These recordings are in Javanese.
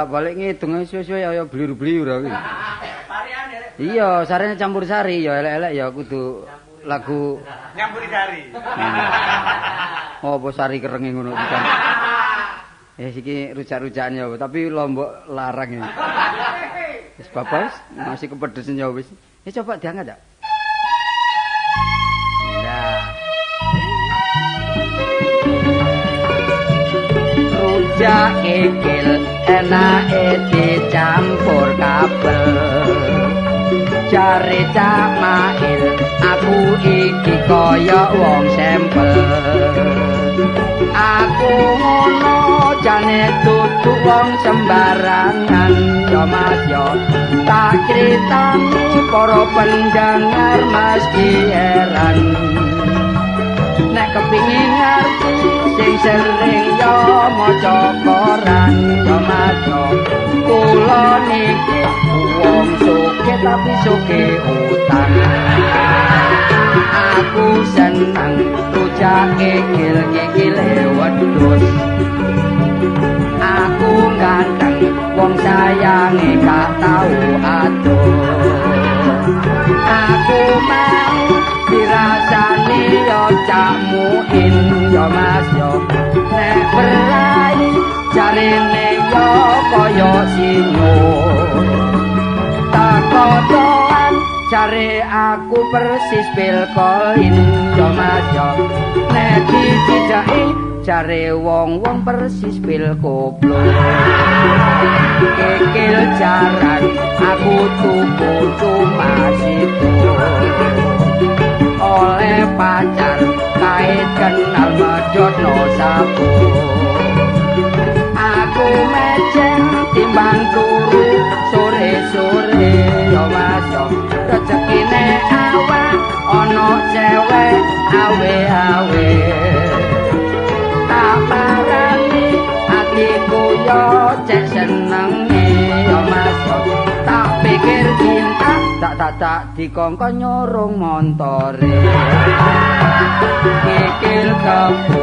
bolak-balik ngidung suwe-suwe ya bliur-bliur iki. Iya, sarene campur sari ya elek-elek ya kudu lagu nyampuri sari. Oh, apa sari kerenge ngono iki. Iki rujak-rujakan ya, tapi lombok larang ya. Wis bapak masih kepedesen ya wis. Coba diangkat ya. Nah. Rujak kikil enake dicampur kabel. Jare Cak Mail aku iki kaya wong sempel. Aku ngono jane dudu wong sembarangan ya Mas yo. Tak critani para pendengar mesti heran. Nek kepingin ngerti sing sering yo maca koran yo Mas yo. Kula niki wong sugih tapi sugih utang. Aku seneng rujak kikil-kikile wedhus. Aku ganteng wong sayange gak tau adoh. Aku mau dirasani yo Cak Muin yo Mas yo. Nek berai jarine yo kaya sinyo. Takodoan jare aku persis Bill Collins yo Mas yo. Nek dijejaki jare wong-wong persis Bill Koplo. Kikil jaran aku tuku cuma situ. Oleh pacar kait kenal medhotno sapu. Aku mecen timbang turu sore-sore yo Mas yo. Rezekine awak ana cewek awe-awe. Tak parani atiku yo cek senenge yo Mas yo. Tak pikir cinta tak dikongkon nyorong montore. Kikil kebu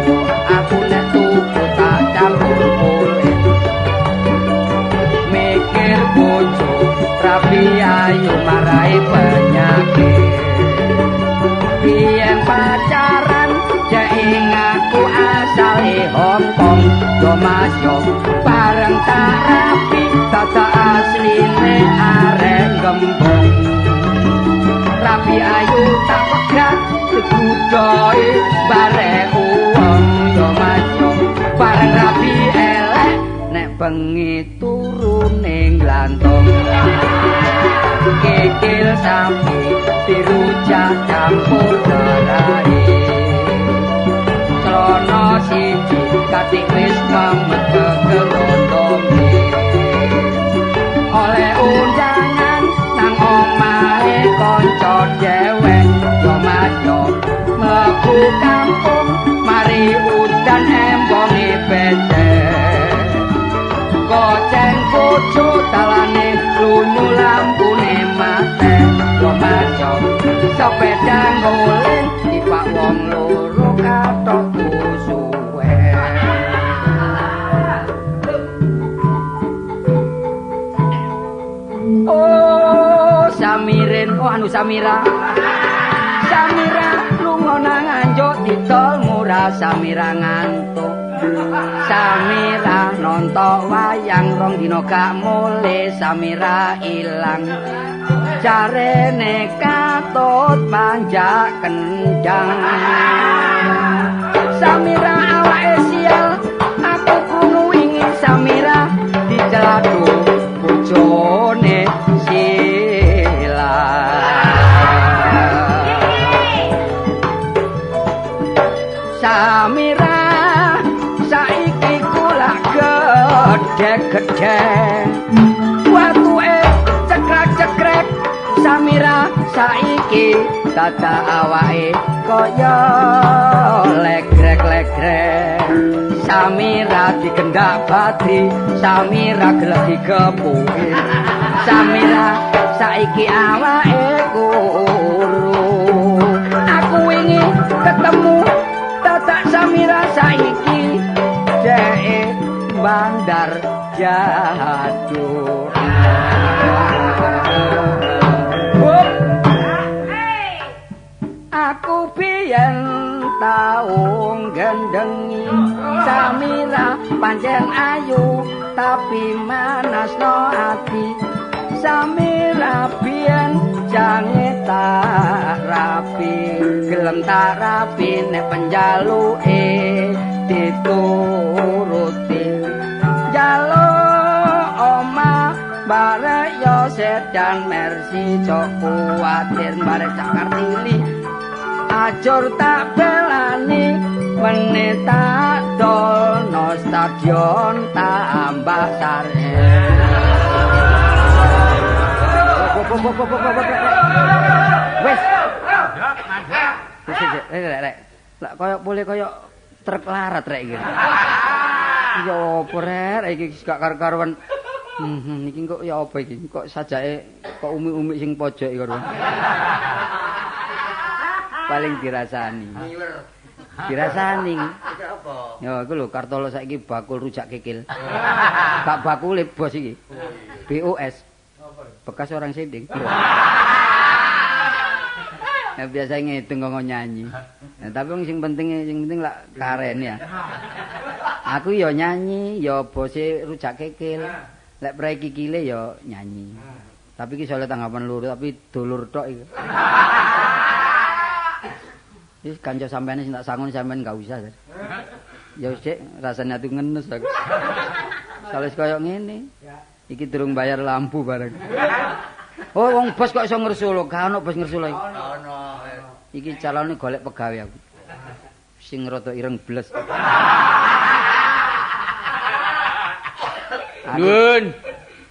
aku nek tuku tak campur kulit. Mikir bojo rapi ayu marai penyakit. Biyen pacaran jaing aku asale Hongkong yo Mas yo. Bareng tak rapi tata asline arek gembong. Rapi ayu tak pegat digudoi bare uang yo Mas yo. Bareng rapi elek nek bengi turu ning glantong. Kikil sapi dirujak campur darai. Celana siji katik wis memet kegelondonge. Oleh undangan nang omahe kanca dewek yo Mas yo. Mlebu kampung mari udan embonge becek. Goceng bojo dalane lunyu lampune mate yo Mas yo. Sepeda ngolen iwak wong loro katokku suwe. Oh Samirin, oh anu Samira. Samira lunga nang anjuk didol murah Samira ngantuk. Samira nonton wayang rong dina gak mule Samira ilang. Jarene katut panjak kendang. Samira awake sial aku krungu wingi Samira diceladu bojone Sila. Samira saiki kula gedhe-gedhe watuke cekrek-cekrek. Samira saiki tata awake kaya legrek-legrek. Samira digendak badri, Samira gelem digepuki. Samira saiki awake kuru. Aku wingi ketemu tatak Samira saiki dhek bandar jatuh. Aku biyen tau gendengi Samira pancen ayu tapi manasno ati Samira biyen jange tak rapi gelem tak rapi nek penjaluke dituruti jaluk oma barek yo sedan mercy cok kuatir barek cak kartili ajur tak belani menita dono stadion tambah sare wes rek lak koyo boleh koyo truk larat rek iki ya opo rek iki gak karo-karuan iki kok ya apa iki kok sajake kok umi-umi sing pojok iki karo paling dirasani. Dirasani. Apa? Ya iku lho Kartolo saiki bakul rujak kikil. Gak bakule bos iki. BOS. Bekas orang sending. Ya biasa ngedeng kok nyanyi. Nah, tapi sing penting lak karen ya. Aku ya nyanyi, ya bose rujak kikil. Lek prai kikile ya nyanyi. Tapi iki soalnya tanggapan lur tapi dulur tok iki. Wis kanca sampeyan sing tak sangun sampeyan gak usah. Ya wis Dik, rasane ati ngenes aku. Sales koyo ngene. Iki durung bayar lampu bareng. Oh, wong bos kok iso ngersulo? Gak ono bos ngersulo iki. Ono. Iki calone golek pegawe aku. Sing rada ireng bles. Nuwun.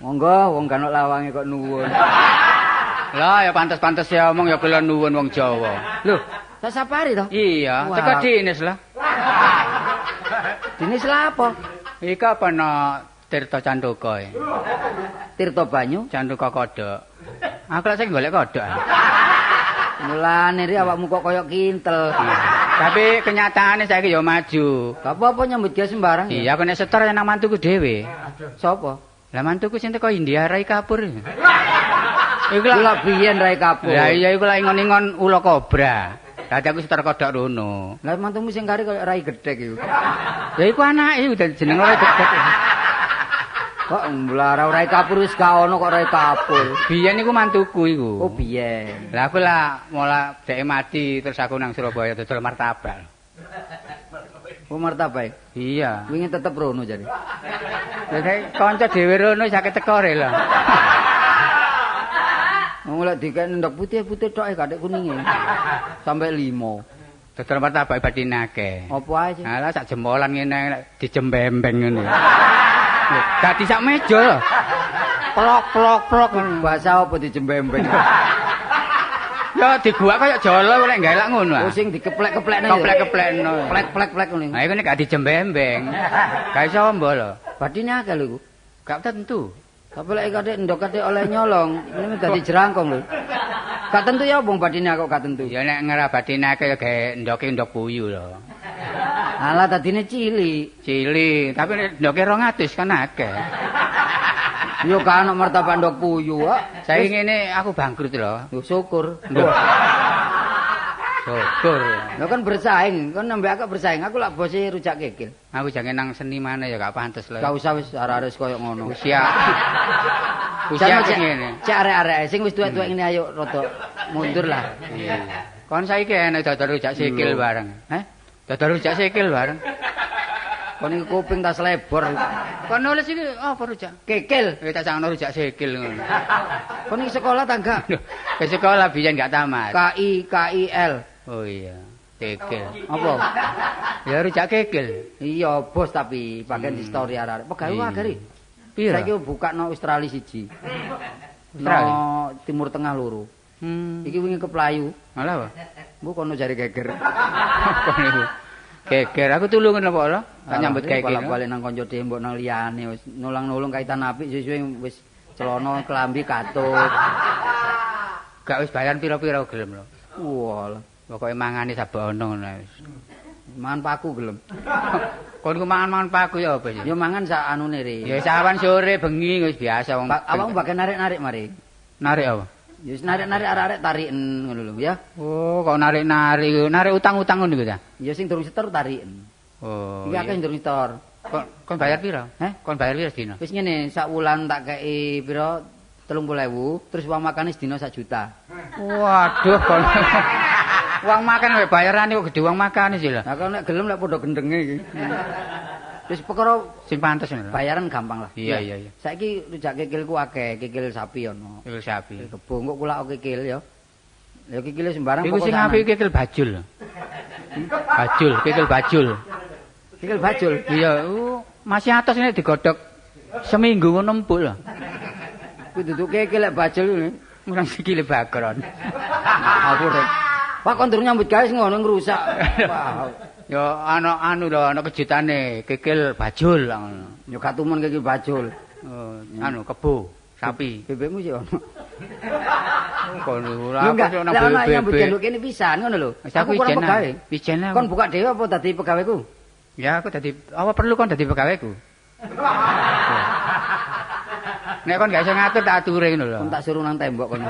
Monggo, wong gak ono lawange kok nuwun. Lah ya pantes-pantes ya omong ya kula nuwun wong Jawa. Lho, tak sapari to? Iya, teko dinis lah. Dinis lah apa? Iki apa no Tirta Canduka. Tirta banyu, Canduka kodhok. Aku lek sing golek kodhok. Mulane ri awakmu kok koyo kintel. Tapi kenyataane saiki ya maju. Gak apa-apa nyambut gawe sembarang. Iya, aku nek setor nang mantuku dhewe. Sapa? Lah mantuku sing teko India Rai Kapur. Iku lak biyen Rai Kapur. Lah iya iku lak ingon-ingon ula kobra. Dadi aku setor kodhok rono. Lah mantumu sing kari koyo Rai Gedhek iku. Ya iku anake udah jeneng Rai Gedhek. Kok mlara Rai Kapur wis gak ono kok Rai Kapur. Biyen iku mantuku iku. Oh biyen. Lah aku lah mola dhek mati terus aku nang Surabaya dodol martabak. Oh martabak? Iya. Wingi tetep rono jare. Dadi kanca dhewe rono sakit teko re lho. Mulai dikek ndok putih-putih tok gak ada kuninge. Sampai 5. Dodol martabak badinake. Apa ae? Alah sak jempolan ngene dijembembeng ngene. Lho, dadi sak meja lho. Plok bahasa apa dijembembeng. Ya diguak kaya jolo lek galak ngono. Oh sing dikeplek-keplekne. Keplek-keplekno. Plek-plek ngono. Ha iku nek gak dijembembeng. Gak iso ombo lho. Badine akeh lho iku. Gak tentu. Tapi lek kadek ndok kadek oleh nyolong, ini dadi jerangkong lho. Gak tentu ya wong badine kok gak tentu. Ya nek ngira badine akeh ya gawe ndoke ndok puyu lho. Alah dadine cilik. Cilik, tapi nek ndoke 200 kan akeh. Yo gak ono martabak ndok puyu kok. Saiki ngene aku bangkrut lho. Yo syukur. Syukur. Lho kan bersaing, kan nambah aku bersaing. Aku lak bose rujak kikil. Aku jange nang seni mana ya gak pantes lho. Gak usah wis arek-arek koyo ngono. Siap. Usia ngene. Cek arek-arek sing wis tuwek-tuwek ngene ayo rada mundur lah. Iya. Kon saiki enek dodol rujak sikil bareng. Heh? Dodol rujak sikil bareng. Kon iki kuping tas lebor. Kon nulis iki apa rujak? Kikil. Ya tak sangno rujak sikil ngono. Kon iki sekolah ta enggak? Ke sekolah biyen enggak tamat. KIL. Oh iya, kikil. Apa? Ya rujak kikil. Iya, bos tapi pakai di story arek. Pegawe agari. Piro? Saiki buka no Australia 1. Australia Timur Tengah 2. Iki wingi keplayu. Malah apa? Mbok kono jare geger. Kono geger. Aku tulungan apa lho? Tak nyambut geger. Balik nang kanca dhewe mbok nang liyane wis nulang-nulung kaitan apik suwe-suwe wis celana klambi katut. Gak wis bayan pira-pira gelem lho. Walah. Pokoke mangane sabono ngono wis. Mangan paku gelem. Kon ku mangan-mangan paku ya apa sih? Ya mangan sak anune ri. Ya sawan sore bengi wis biasa wong. Awakmu bakal narik-narik mari. Narik apa? Ya wis narik-narik arek-arek tariken ngono lho ya. Oh, kok narik-narik. Narik utang-utang ngono iku ta? Ya sing durung setor tariken. Oh. Iki akeh durung setor. Kon bayar piro? Kon bayar piro sedina? Wis ngene, sak wulan tak kei piro 30.000, terus uang makane sedina 1 juta. Waduh, kon. Uang makan wae bayarane kok gede uang makan sih lho. Lah kok nek gelem lek padha gendenge iki. Wis perkara sing pantes ngono. Bayaran gampang lah. Iya. Saiki rujak kikilku akeh, kikil sapi ono. Kikil sapi. Kebo kok kula kikil ya. Ya kikile sembarang iku sing apik kikil bajul. Kikil bajul. Kikil bajul. Iya, masih atos ini digodhog seminggu ngono empuk lho. Kuwi duduk kikil lek bajul ngene. Murang sikile bakron. Aku rek. Pak kon durung nyambut gawe ngono ngrusak. Wah. Ya anu lho, ana kejutane kikil bajul ngono. Ya katumen kikil bajul. Oh, anu kebo sapi. Bebekmu sih ono. Kon ora kok nang bebek. Lah nyambut jaluk kene pisan ngono lho. Aku kurang pegawe. Pijen aku. Kon buka dhewe apa dadi pegaweku? Ya aku dadi apa perlu kon dadi pegaweku? Nek kon gak iso ngatur tak ature ngono lho. Kon tak suruh nang tembok kon.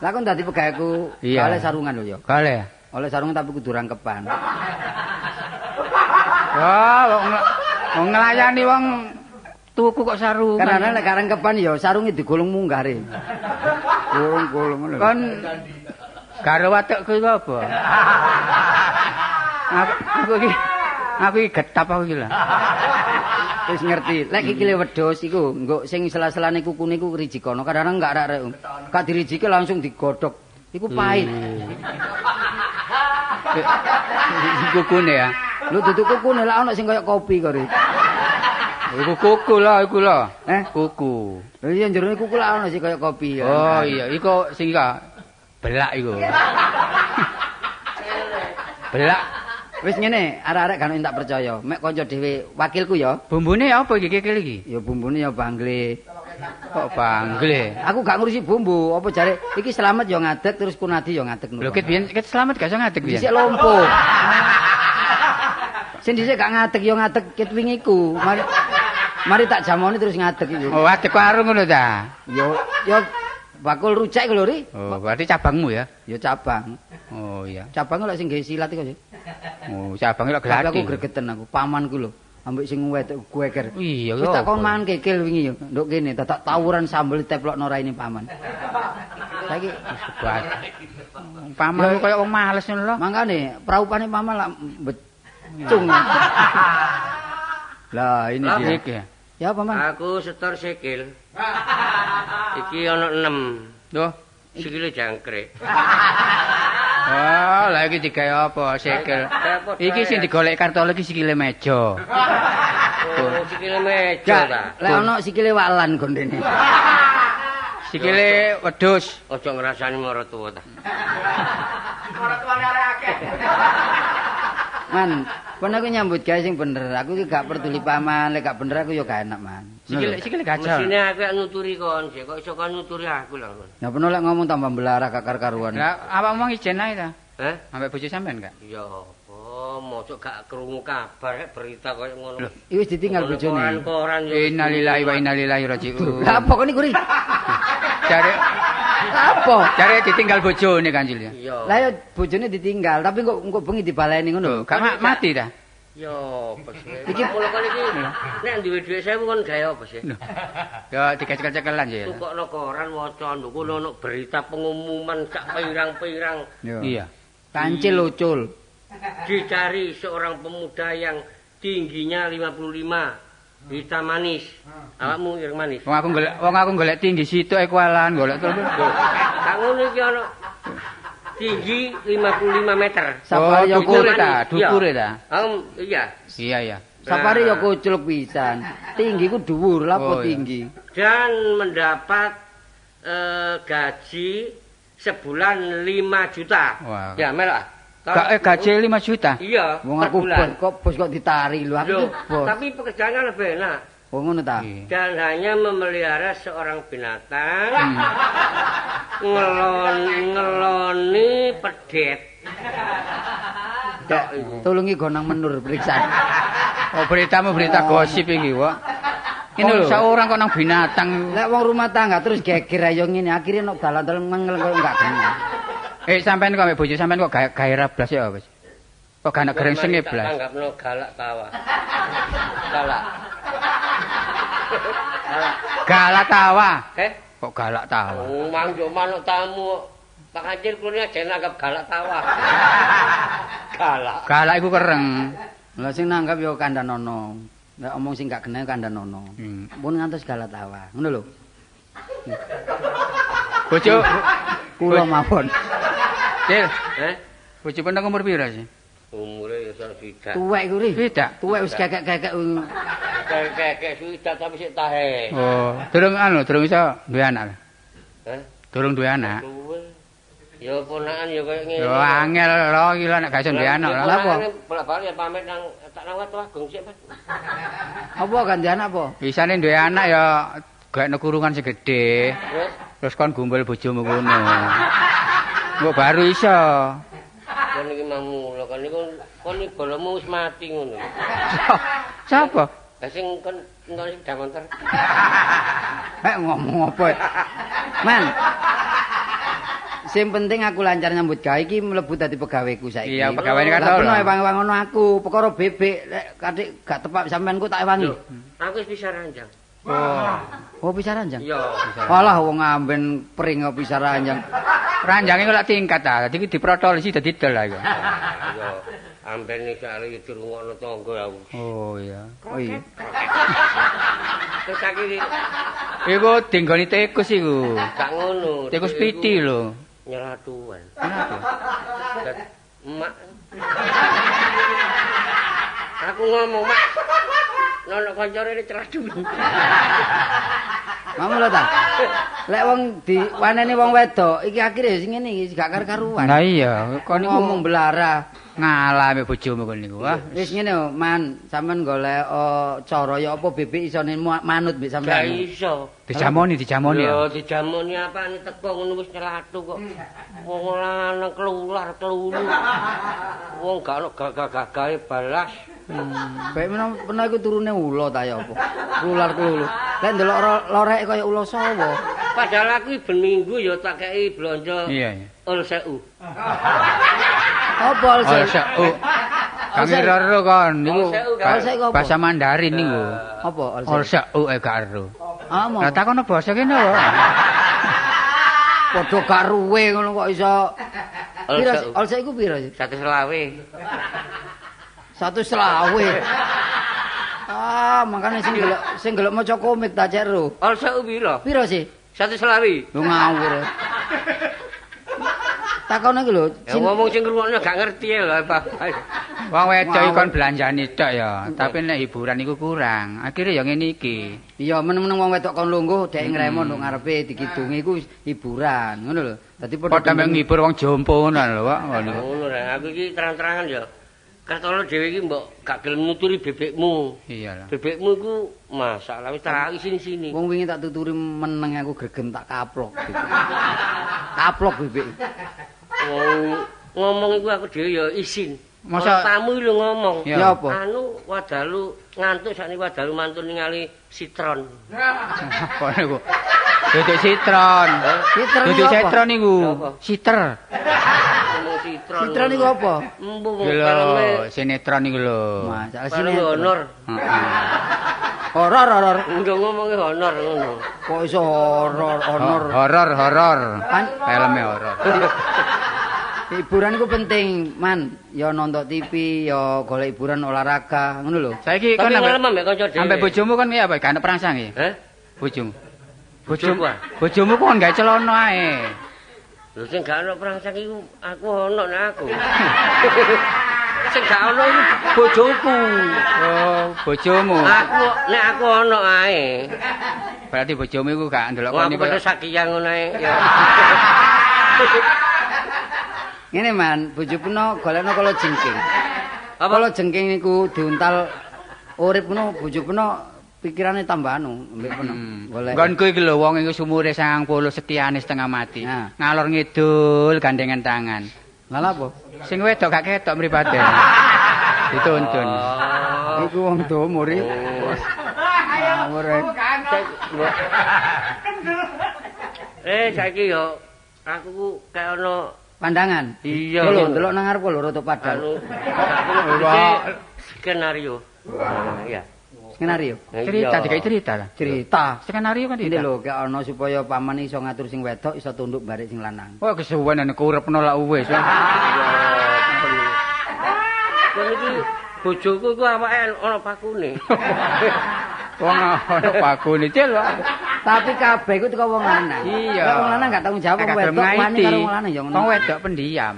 Lah kon dadi pegaweku oleh sarungan lho ya. Oleh. Oleh sarungan tapi kudu rangkepan. Wah, wong nglayani wong tuku kok sarungan. Karena nek rangkepan ya sarunge digolong munggare. Golong-golong ngono. Kon karo watekku iku apa? Aku iki getap aku iki lho. Wis ngerti. Lek kikile wedhus iku engko sing sela-selane kukune iku rijikono. Kadang-kadang enggak arek. Gak dirijike langsung digodhog. Iku pahit. Kukune ya. Lho duduk kukune lak ana sing kaya kopi kok ri. Iku kuku lho, iku lho. Kuku. Lho iya jerone kuku lak ana sing kaya kopi. Oh iya, iku sing belak iku. Belak. Wis ngene, arek-arek kan tak percaya. Mek kanca dhewe wakilku ya. Bumbune apa iki kikil iki? Ya bumbune ya bangle. Kok bangle? Aku gak ngurusi bumbu, apa jare iki Slamet ya ngadeg terus Kunadi ya ngadeg ngono. Lho ket biyen ket Slamet gak iso ngadeg biyen. Dhisik lompo. Sing dhisik gak ngadeg ya ngadeg ket wingi ku. Mari tak jamoni terus ngadeg iki. Oh, adeg warung ngono ta? Yo bakul rujak iku lho ri. Oh, berarti cabangmu ya? Ya cabang. Oh iya. Cabang lek sing gawe silat iku sih. Oh, cabangnya lek gladi. Aku gregeten aku, pamanku lho. Ambek sing wedok gueker. Iya, wis tak kon mangan kikil wingi yo. Nduk kene dadak tawuran sambel diteplokno raine paman. Saiki sebat. Paman koyo wong males ngono lho. Mangkane praupane paman lak becung. Lah ini dia. Ya paman. Aku setor sikil. Iki ana 6. Loh, sikile jangkrik. Oh, lah iki digawe apa sikil? Iki sing digolek kartol iki sikile meja. Oh, sikile meja ta. Lah ono sikile walan gondene. Sikile wedhus. Aja ngrasani marang tuwa ta. Marang tuwane arek akeh. Man, pun aku nyambut gawe sing bener. Aku iki gak peduli paman, lek gak bener aku ya gak enak, Man. Sikile gajah. Mesine aku nuturi kon, kok iso kon nuturi aku lho. Ya peno lek ngomong tambah belarah kakar karuan. Lah awakmu ijen ae ta? Heh? Ambek bojo sampean gak? Ya apa, mosok gak krungu kabar berita koyo ngono. Iki wis ditinggal bojone. Koran yo. Innalillahi wa inna ilaihi raji'un. Lah apa kok niku ri? Jare apa? Jare ditinggal bojone Kanjil ya. Iya. Lah ya bojone ditinggal, tapi kok bengi dibaleni ngono. Gak mati ta? Yo, apa sih? Iki pola kali iki. Nek duwe dhuwit 1000 kon gawe apa sih? Ya dikecek-cecekelan ya. Tukokno koran waca nduk ono berita pengumuman gak pirang-pirang. Iya. Kancil ucul. Dicari seorang pemuda yang tingginya 55, hitam manis. Awakmu ireng manis. Wong aku golek tinggi situ ekualan, golek terus. Kak ngono iki ono tinggi 55 meter. Sapari ya dukure ta, dukure ta. Iya. Iya. Sapari ya kucluk pisan. Tinggi ku dhuwur, lha apa tinggi. Dan mendapat gaji sebulan 5 juta. Wah. Ya, melak. Gaji 5 juta. Iya. Wong aku bos kok ditari lho, aku bos. Tapi pekerjaannya lebih enak. Oh ngono ta? Dan hanya memelihara seorang binatang. Ngeloni pedet. Tulungi gonang menur periksa. Oh, beritamu berita gosip iki, kok. Ini lho, seorang kok nang binatang. Lek wong rumah tangga terus geger ayo ngene, akhire nek dalan ngengel kok enggak kena. Sampean kok ambek bojo sampean kok gairah blas ya, Mas? Kok gak ana grengsenge blas. Tanggapno galak tawa. Galak. Galak tawa. Kok galak tawa? Mangjuk manuk tamu. Pak Kancil kulune aja nanggap galak tawa. Galak. Galak iku kereng. Lah sing nanggap ya kandhanono. Nek omong sing gak kena kandhanono. Pun ngantos galak tawa. Ngono lho. Bojo kula mawon. Cil. Bojo pendang umur pira sih? Umure ya swidak. Tuwek iku ri. Swidak. Tuwek wis kekek-kekek. Kekek swidak tapi sik tahe. Oh, durung iso duwe anak. Durung duwe anak. Ya ponakan ya koyo ngene. Yo angel lho iki lho nek gak iso duwe anak. Lha apa? Bolak-balik ya pamit nang tak nang Watu Agung sik, Mas. Apa ganti anak apa? Bisane duwe anak ya gakno kurungan sing gedhe. Terus kon gumbel bojomu ngono. Kok baru iso. Kon iki mamula kon niku kon iki bolomu wis mati ngono. Sapa? Lah sing kon entuk sing damonter. Ngomong apa? Man. Sing penting aku lancar nyambut gawe iki mlebu dadi pegaweku saiki. Iya, pegawene kan ora. Lah peno ngono aku, perkara bebek lek katik gak tepak sampeanku tak ewangi. Aku wis bisa ranjang. Oh, bisa ranjang? Iya. Alah wong amben pring kok bisa ranjang. Ranjange kok lak tingkat ta, dadi diprotolisi dadi dol lah iku. Iya. Amben iki arek dirungokno tangga aku. Oh iya. Oh iya. Terus saiki iku dinggoni tikus iku. gak ngono. Tikus piti lho. Nyeratuan. Kenapa? Emak. Aku ngomong, Mak. Nono kancane ceratuan. Ngomong lho ta. Lek wong diwaneni wong wedok, iki akhire sing ngene iki gak karu-karuan. Lah iya, kon ngomong belara. Ngalah mbek bojomu kon niku. Wah, wis ngene Man, sampean golek cara ya apa bebek isone manut mbek sampean. Gak iso. Dijamoni ya. Yo dijamoni apane teko ngono wis nyelatu kok. Wong lanang kelular kelulu. Wong gak ono gagah-gagahe balas. Baik menawa iku turune ula ta ya apa? Kelular kelulu. Lek ndelok lorek kaya ula sawa. Padahal aku ben minggu ya tak kei blonjo. Iya. Ul seu. Apa ul seu? Kang ero kon niku bahasa Mandarin niku. Apa ul seu gak ero. Lah takono basa kene wae. Padha gak ruwe ngono kok iso. Ul seu iku pira sih? 120. 120. Makane sing gelek maca komik ta cek ro. Ul seu pira? Pira sih? 120. Lu ngawur. Takone iki lho. Ya ngomong sing ngrungokno gak ngerti ya lho, Pak. Wong wedok kon belanjani tok ya, tapi nek hiburan iku kurang. Akhire ya ngene iki. Iya, meneng-meneng wong wedok kon lungguh dek ngremon nduk ngarepe dikidungi iku hiburan, ngono lho. Dadi padha ngibur wong jompo ngono lho, Pak. Ngono lho, aku iki terang-terangan ya. Kartolo dhewe iki mbok gak gelem nuturi bebekmu. Iyalah. Bebekmu iku masalah wis tak sini-sini. Wong wingi tak tuturi meneng aku gregem tak kaplok. Kaplok bebek. Ngomong iku aku dhewe ya isin. Masa tamu lho ngomong. Ya apa? Anu wadalu ngantuk sakniki wadalu mantun ningali sitron. Apa niku? Duduk sitron. Duduk sitron niku. Siter. Sitron niku apa? Embung lho, sinetron niku lho. Masalah sinetron. Honor. Horor. Enggak ngomongnya honor ngono. Kok iso horor? Horor. Filme horor. Hiburan iku penting, Man. Ya nonton TV, ya golek hiburan olahraga, ngono lho. Saiki kon ambek bojomu kon piye apa? Gak ana perangsang iki? Bojomu. Bojomu kon gak celana ae. Lho sing gak ana perangsang iku aku ono nek aku. Sing gak ono iku bojoku. Oh, bojomu. Nek aku ono ae. Berarti bojomu iku gak ndelok kon niku. Aku sakiyang ngono ae ya. Ngene Man, bojo peno golekno kala jengking. Kala jengking niku diuntal urip peno bojo peno pikirane tambah anu mbek peno. Golek. Nggonku iki lho wong iku umure 90 setiane setengah mati. Ngalor ngidul gandengan tangan. Lah apa? Sing wedok gak ketok mripate. Dituntun. Iku wong domur iki. Ngawur. Saiki yo aku kayak ono Pandangan. Iya. Lho, delok nang ngarep lho rada padang. Skenario. Iya. Skenario. Cerita dikai cerita lah. Cerita. Skenario kan Ini cerita. lho, kayak ana supaya paman iso ngatur sing wedok, iso tunduk barek sing lanang. Oh kesuwen nek uripno lak wis. Kon iki bojoku iku awake ana pakune. Wong ana pakune cil. Tapi kabeh iku teko wong lanang. Iya. Nek wong lanang gak tanggung jawab wong wedok wani karo wong lanang ya ngono. Wong wedok pendiam.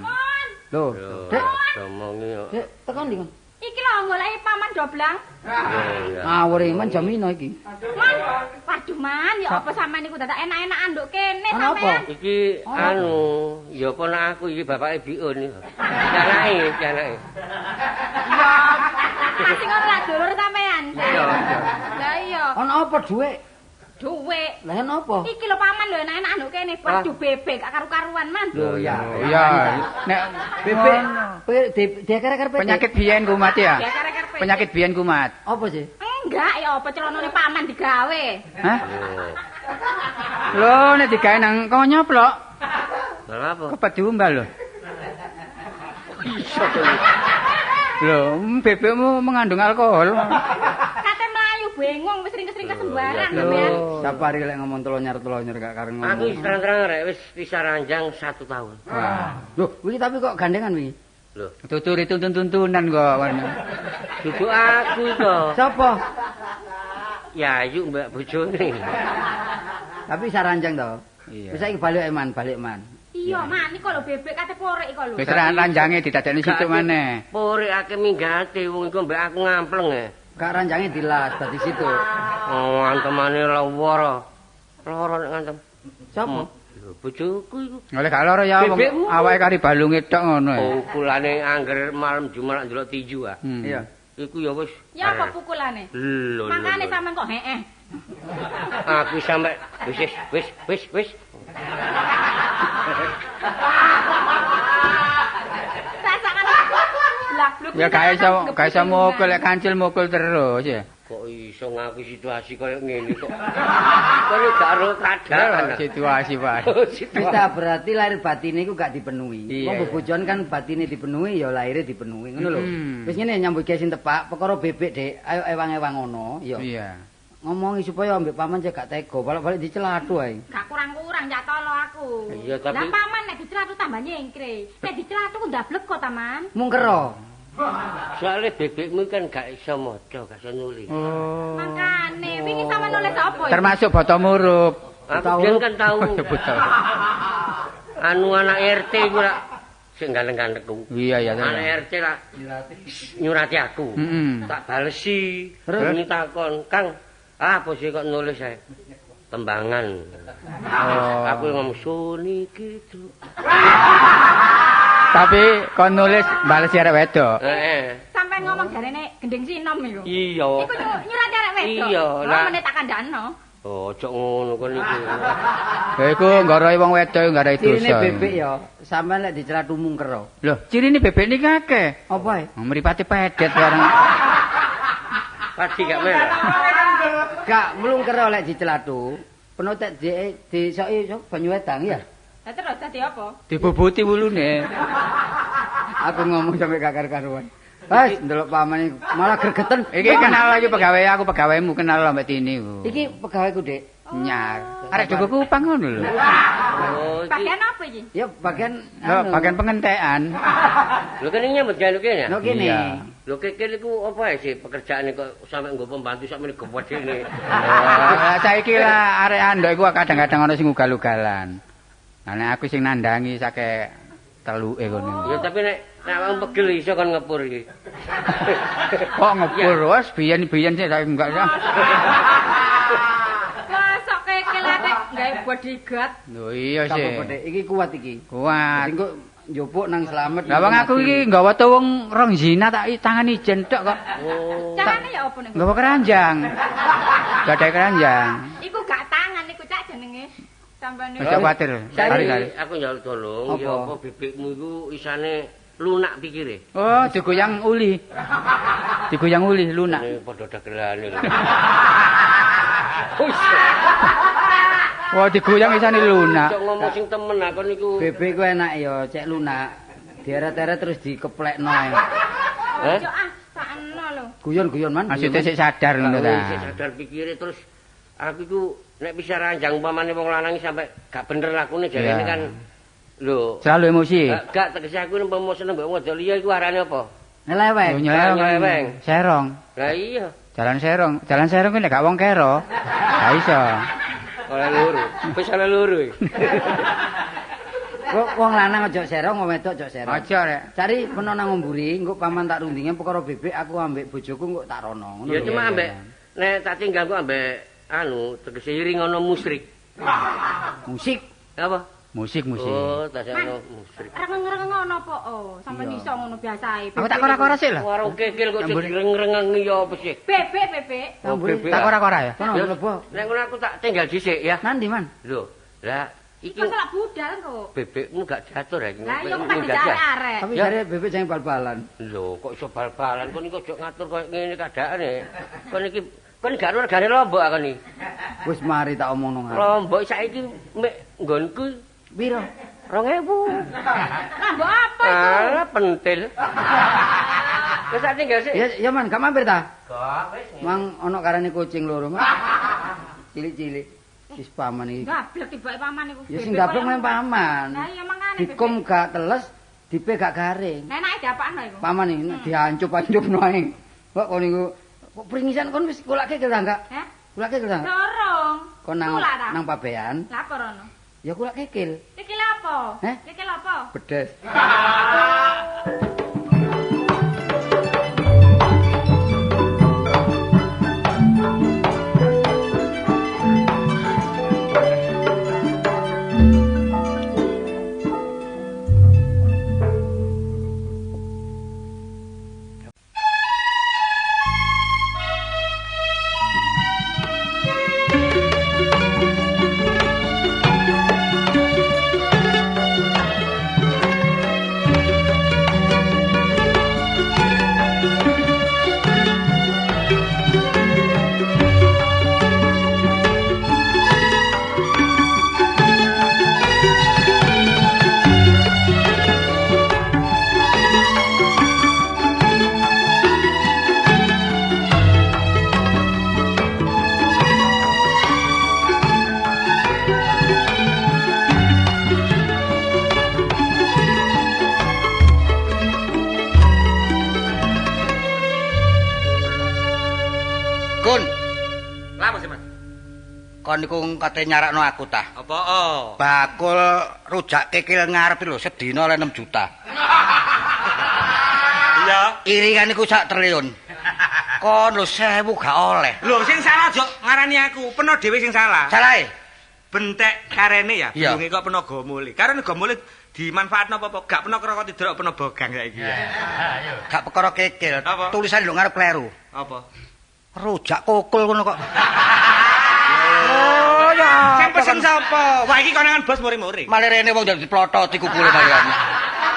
Lho, Dek, Ngomongi yo. Dek, tekan ndi kon? Iki lho goleki paman doblang. Ngawur men jamino iki. Man, waduh man, ya apa sampean niku dadak enak-enakan nduk kene Ana apa? sampean. Iki ya ponak aku iki bapake Biun iki. Janake. Sing ora dulur sampean. Iya. Lah iya, Ana apa dhuwit? dhuwit. Lah apa? Iki lho paman lho enak-enakan nduk kene. Waduh bebek gak karu-karuan man. Lho ya. Iya. Nek Bebek dieker-eker penyakit biyen kumat ya. Ya kare-kare bebek. Penyakit biyen kumat. apa sih? Enggak, ya apa celonone paman digawe. Hah? Lho nek digawe nang konyoplok. Lah apa? Kepet diumbal lho. Lho, bebekmu mengandung alkohol. Kate mlayu bengong wis ringkes-ringkes sembarang sampean. Sapari lek ngomong telonyor gak kareng Aku ngomong. terang-terang rek wis pisah ranjang 1 tahun. Wah. Loh, wingi tapi kok gandengan wingi? Loh, Tuturi tuntun-tuntunan kok. duduk aku to. Sopo? Ya ayu mbak bojone. Tapi saranjang to. Iya. Wis saiki balik man. Iya man, iki lho bebek kate porek iki lho. Wis ranjange didadekne situ maneh. Porekake minggate wong iku mbak aku ngampleng e. Gak ranjange dilas dadi situ. Oh, antemane lara. Lara nek ngantem. Sopo? Lho, bojoku iku. Oleh gak lara ya wong Bebekmu. awake kari balunge tok ngono ya. Oh, kulane angger malam Jumat ndelok tinju ah. Iya. Iku ya wis. Ya apa pukulane? Lho. Makane sampean kok heeh. Aku sampe wis. Rasakan blak-bluk. Ya gak iso mukul lek kancil mukul terus ya. Kok iso ngaku situasi koyo ngene kok. Kowe gak ro kadang. Situasi Pak. Wis ta berarti lahir batine iku gak dipenuhi. Iya, Wong iya. bebojoan kan batine dipenuhi ya lahire dipenuhi ngono lho. Hmm. Wis ngene nyambut gawe sing tepak, perkara bebek Dek, ayo ewang-ewang ngono ya. Iya. Ngomongi supaya ambek paman cek gak tega, balik-balik dicelathu ae. Gak kurang-kurang ya tolo aku. Iya, tapi- Lah paman nek dicelathu tambah nyengkre. Nek dicelathu ku ndablek kok taman. Mungkero. Soale bebekmu kan gak iso maca, gak iso nulis. Oh. Makane wingi sampean nulis apa ya? Termasuk boto murup. Aku jen kan tau Betul. anu anak RT iku lak sing ganteng-gantengku. Iya ya. Anak RT lah nyurati aku. Heeh. Tak balesi. Terus? Terus takon, "Kang, apa sih kok nulis saya?" Tembangan. Oh. Aku ngomong suni gitu. Tapi kon nulis bales arek wedok. Sampean ngomong jarene gending sinom iku. Iya. Iku nyurat arek wedok. Iya, Lah lah. meneh tak kandhano. Oh, ojo ngono kon iku. Ya iku nggorohi wong wedok enggak ada itu. Cirine bebek ya, sampean lek dicelathu mungkero. Loh, cirine bebek iki akeh. Apa ae? Mripate pedet bareng. Pasti gak merah. Gak mlungkero lek dicelathu. Penotek disoki banyu wedang ya. Lah terus dadi apa? Dibobuti wulune. Aku ngomong sampe gak karu-karuan. Wes ndelok paman iki malah gregeten. Iki kenal lagi pegawai aku, pegawaimu kenal lho Mbak Tini. Iki pegawaiku, Dek. Nyar. Arek Joko Kupang ngono lho. Oh, iki. Bagian apa iki? Ya bagian Lho, bagian pengentekan. Lho kan ini nyambut gawe kene ya? no kene. Iya. Lho kekel iku apa sih pekerjaane kok sampe nggo pembantu sak meneh gede. Saiki lah arek andok iku kadang-kadang ana sing ugal-ugalan. Lah nek aku sing nandangi sake teluke ngono. Ya tapi nek wong pegel iso kon ngepur iki. Kok ngepur wes biyen-biyen sih saiki enggak ya. Masuk kekelane gawe bodyguard. Lho iya Apa sih. Dek? Iki kuat iki. Kuat. Engko njupuk nang slamet. Lah wong aku iki nggawa to wong rong zina tak tangan ijen tok kok. Oh. Carane ya apa niku? Nggawa keranjang. Gadai keranjang. Iku gak tangan iku cak jenenge. Sampeyan Wis gak kuwatir. Sari Sari-sari. aku njaluk tolong Apa? ya apa bebekmu iku isane lunak pikire. Oh, digoyang uli. Digoyang uli lunak. Padha dagelane lho. Wah, digoyang isane lunak. Cok ngomong sing temen aku niku. Bebek ku enak ya, cek lunak. Dieret-eret terus dikeplekno ae. Heh? Cok sakno lho. Guyon-guyon man. Maksudnya sik sadar ngono ta. Sik sadar pikire terus aku iku nek bisa ranjang umpamane wong lanang sampe gak bener lakune jarene kan lho. Selalu emosi. Gak tegese aku nek mau seneng mbok wedok liya iku arane apa? Nyeleweng. Oh, nyeleweng. Serong. Lah iya, Jalan serong. Jalan serong ku nek gak wong kero. Gak iso. oleh loro. Wis oleh loro. Kok wong lanang aja serong, wong wedok aja serong. Aja rek. Cari peno nang Ngomburi, engko paman tak rundinge perkara bebek aku ambek bojoku engko tak rono. Ngono Ya lho. cuma ambek nek tak tinggal ku ambek tegese iring ana musrik. Musik. Apa? Musik. Oh, tak ana musrik. Rengeng-rengeng ngono apa? Oh, sampeyan iso ngono biasae. Aku tak kora-kora sih lah. Warung kekil kok jadi reng-rengeng ya apa sih? Bebek. Oh, bebek. Tak kora-kora ya. Kono mlebu. Nek ngono aku tak tinggal dhisik ya. Nandi man? Lho, lah iki Masalah budal kok. bebekmu gak jatuh ya. Lah iya kok kan arek. Tapi Ya. jare bebek jangan bal-balan. Lho, kok iso bal-balan kon iki ojo ngatur koyo ngene keadaane. Kon gak ora regane Lombok aku ni. Wis mari tak omongno ngarep. Lombok saiki mek nggonku Piro? 2000. Lah mbok apa itu? Alah pentil. Wis tak tinggal sik. Ya man, gak mampir ta? Gak wis. Mang ana karane kucing loro, Mas. Cilik-cilik. Wis paman iki. Gablek tibake paman iku. Ya sing gablek men paman. Lah iya mangane. Dikum gak teles, dipe gak garing. Lah enake diapakno iku. Paman iki diancup-ancupno ae. Kok kon niku kok pringisan kon wis golake ta enggak? Heh? Golake ta? Dorong. Kon nang Tulak ta? nang pabean. Lah apa rono? Ya golak kikil. Kikil apa? Heh? Kikil apa? Bedes. Kun, Lapa sih, Mas? kon niku kate nyarakno aku ta. Apa? Oh. Bakul rujak kikil ngarep lho sedina oleh 6 juta. Iya. Iringan niku sak triliun. Kon lho 1000 gak oleh. Lho, sing salah aja ngarani aku. Peno dhewe sing salah. Salahe. Bentek karene ya, Iya. bingunge kok peno gomule. Karena gomule dimanfaatno apa-apa, gak peno krokot tidrok peno bogang saiki ya. Gak perkara kikil. Apa? Tulisan lho ngarep kleru. Apa? Rujak kokul ngono kok. Oh ya. Sing pesen sapa? Wah iki konangan bos muri-muri. Malah rene wong jadi plotot iku kule malihane.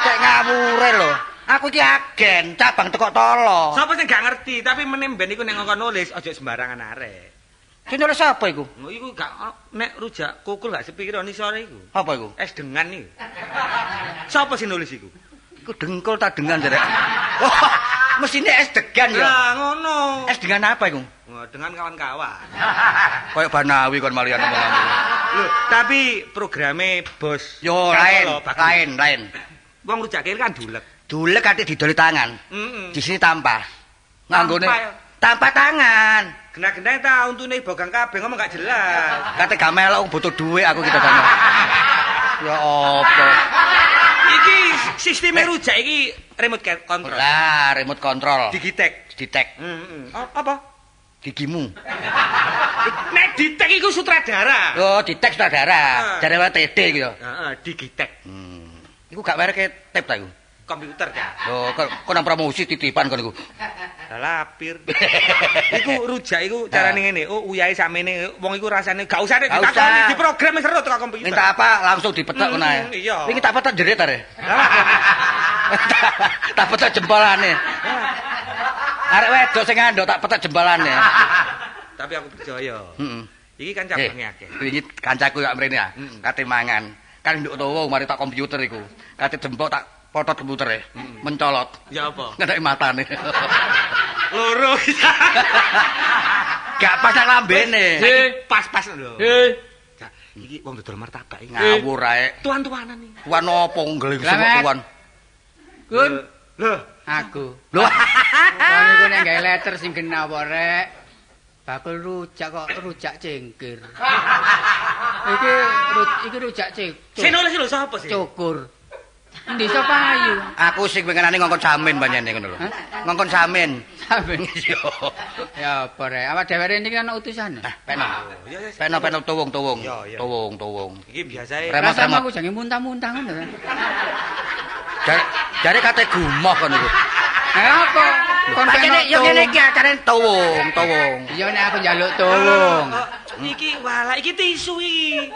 Cek ngawure lho. Aku iki agen cabang teko Tolo. Sapa sing gak ngerti, tapi meneh ben iku nek ngongkon nulis aja sembarangan arek. Sing nulis sapa iku? Ngono iku gak nek rujak kukul gak sepiro ni sore iku. Apa iku? Es dengan iki. Sapa sing nulis iku? Iku dengkul ta dengan jare. Oh, mesine es degan ya. Lah ngono. Es dengan apa iku? Oh, dengan kawan-kawan. Kayak Banawi kon malian ngomong. Loh, tapi programe bos Yo Kantolo bagus. lain. Wong rujak kene kan dulek. Dulek kate didoli tangan. Heeh. Di sini tanpa. Nganggone Tanpa ya? tanpa tangan. Gena-gena ta untune bogang kabeh ngomong gak jelas. Kate gak melok butuh duit aku kita dana. Ya apa? Iki sisteme rujak iki remote control. Lah, remote control. Digitek. Ditek Heeh. Apa? gigimu. Nek ditek iku sutradara. Oh, ditek saudara. Jare wae TD iki ya. Heeh, digitek. Iku gak mereke tape ta iku. Komputer ya. Loh, kok nang promosi titipan kon iku. Lapir. Iku rujak iku carane ngene. Oh, uyahe sakmene wong iku rasane gak usah nek Gak ditakoni usah. diprogram wis seru teko komputer. Minta apa langsung dipetek ngono ae. Iya. Iki tak petek jerit are. Tak petek jempolane. Arek wedok sing ngandhok tak petek jempolane. Tapi aku percaya. Heeh. Iki kan cabange akeh. Wingi kancaku kok mrene ya. Kate mangan. Kan nduk towo mari tak komputer iku. Kate jempol tak potot komputere. Mencolot. Ya apa? Ngendhek matane. Loro. Gak pas nang lambene. Pas-pas lho. Cak, iki wong dodol martabak iki. Ngawur ae. Tuan-tuanan iki. Tuan opo ngeling semua tuan. Kun, Lho, aku. Lho. Wong iku nek gawe letter sing kena apa rek? Bakul rujak kok rujak cengkir. Iki rujak cengkir. sing nulis lho sapa sih? Cukur. Endi sapa ayu? Aku sing pengenane ngongkon samin banyane ngono lho. Ngongkon samin. Saben. Yo. Ya apa rek? Awak dhewe rene iki ana utusan. Peno. Ya, ya. Peno tuwung. Ya, ya. Tuwung. Iki biasae. Remot. Rasamu aku jange muntah-muntah ngono. Jare kate gumoh kon iku. Apa? Kon Pancene yo ngene iki acare tuwung. Iya nek aku njaluk tolong. Iki wala iki tisu iki.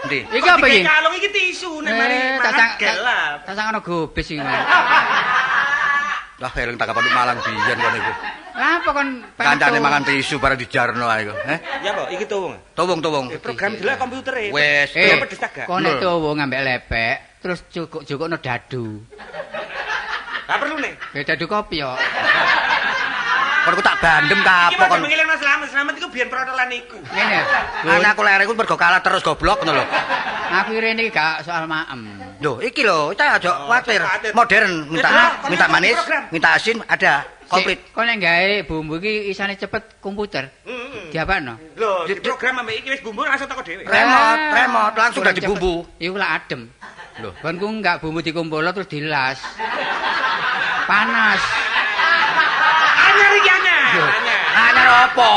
Endi? Iki apa iki? Kalung iki tisu nek mari mangan gelap. Tak ana gobes iki. Lah eling tak kapal Malang biyen kon iku. Lah apa kon Kancane mangan tisu bareng dijarno ae iku. Ya kok iki tuwung. Tuwung. Program delok komputere. Wes. Pedes tak gak? Kon nek tuwung ambek lepek terus cukuk-cukukno dadu. Lah perlu nih. Dadu kopi yo. Kon ku tak bandem Iki kapok mau kon. ngilangno selamat iku biyen protolan iku. Ngene. Anakku lere ku mergo kalah terus goblok ngono lho. Aku rene iki gak soal maem. Lho, iki lho, kita aja khawatir. Modern, minta manis, minta asin, ada komplit. Kon nek gawe bumbu iki isane cepet komputer. Diapakno? Lho, di program ambek iki wis bumbu langsung teko dhewe. Remote langsung dadi bumbu. Iku lah adem. Lho, kon ku enggak bumbu dikumpul terus dilas. Panas. Anyar iki anyar. Anyar apa?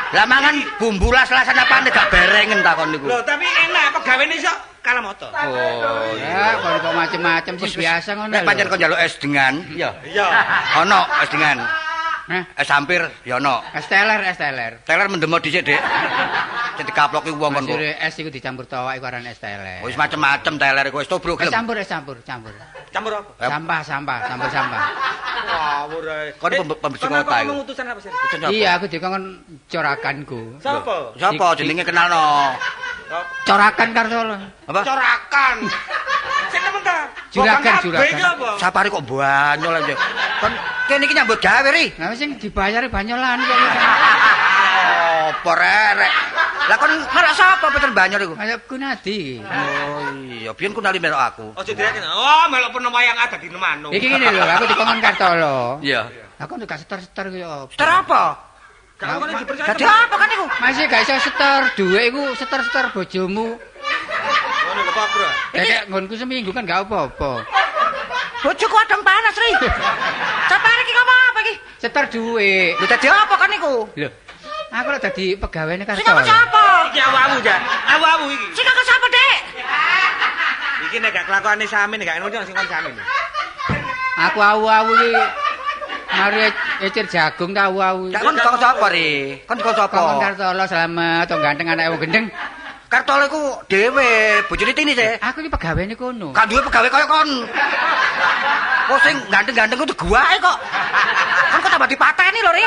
Lah mangan bumbu las-lasan apa nek gak berengen takon niku. Lho, tapi enak pegawene iso kalah moto. Oh, Ya, kon kok macem-macem sing biasa ngono nek lho. pancen kon njaluk es dengan, iya. Iya. Ono es dengan. Hah? Es hampir ya ono. Es teler. Teler mendemo dhisik, Dik. Sing dikaploki wong kon kok. Masire es iku dicampur tawak iku aran es teler. Wis macem-macem teler iku wis tobruk Es gelem. campur. Campur apa? Sampah. Ngawur ae. Kon pembersih Kenapa kota iku. kamu utusan apa sih? Iya, aku dikon corakanku. Siapa? Siapa jenenge kenalno? Corakan Kartolo. Apa? Corakan. Sing nemen ta? Juragan. Apa? Sapare kok banyol aja. Kon kene iki nyambut gawe ri. Lah sing dibayari banyolan kok. Apa rek? Lah kon marak sapa Peter Banyor iku? Kaya Gunadi. Oh iya, biyen ku nali melok aku. Ojo direken. Oh, melok peno wayang ada di Nemano. Iki ngene lho, aku dikon Kartolo. Iya. Aku gak setor-setor ku yo. Seter apa? Kamu kan dipercaya. Dadi apa kan iku? Masih gak iso setor, dhuwit iku setor-setor bojomu. Ngono kok Pak Bro. Kayak nggonku seminggu kan gak apa-apa. Bojoku adem panas ri. Sapare iki ngomong apa iki? Setor dhuwit. Lho dadi apa kan iku? Lho. Aku lek dadi pegawene Sing Kartolo. sapa? Iki awakmu ya. Awakmu iki. Sing kok sapa, Dik? Iki nek gak kelakuane Samin gak ngono sing kon Samin. Aku awu-awu iki mari ecer jagung ta awu-awu. Gak kon kok sapa ri? Kon kok sapa? Kon Kartolo selamat to ganteng anake wong gendeng. Kartolo iku dhewe, bojone Tini sih. Aku iki pegawene kono. Gak duwe pegawai kaya kon. Kok sing ganteng-ganteng kudu guwae kok. Kon kok tambah dipateni lho, Ri.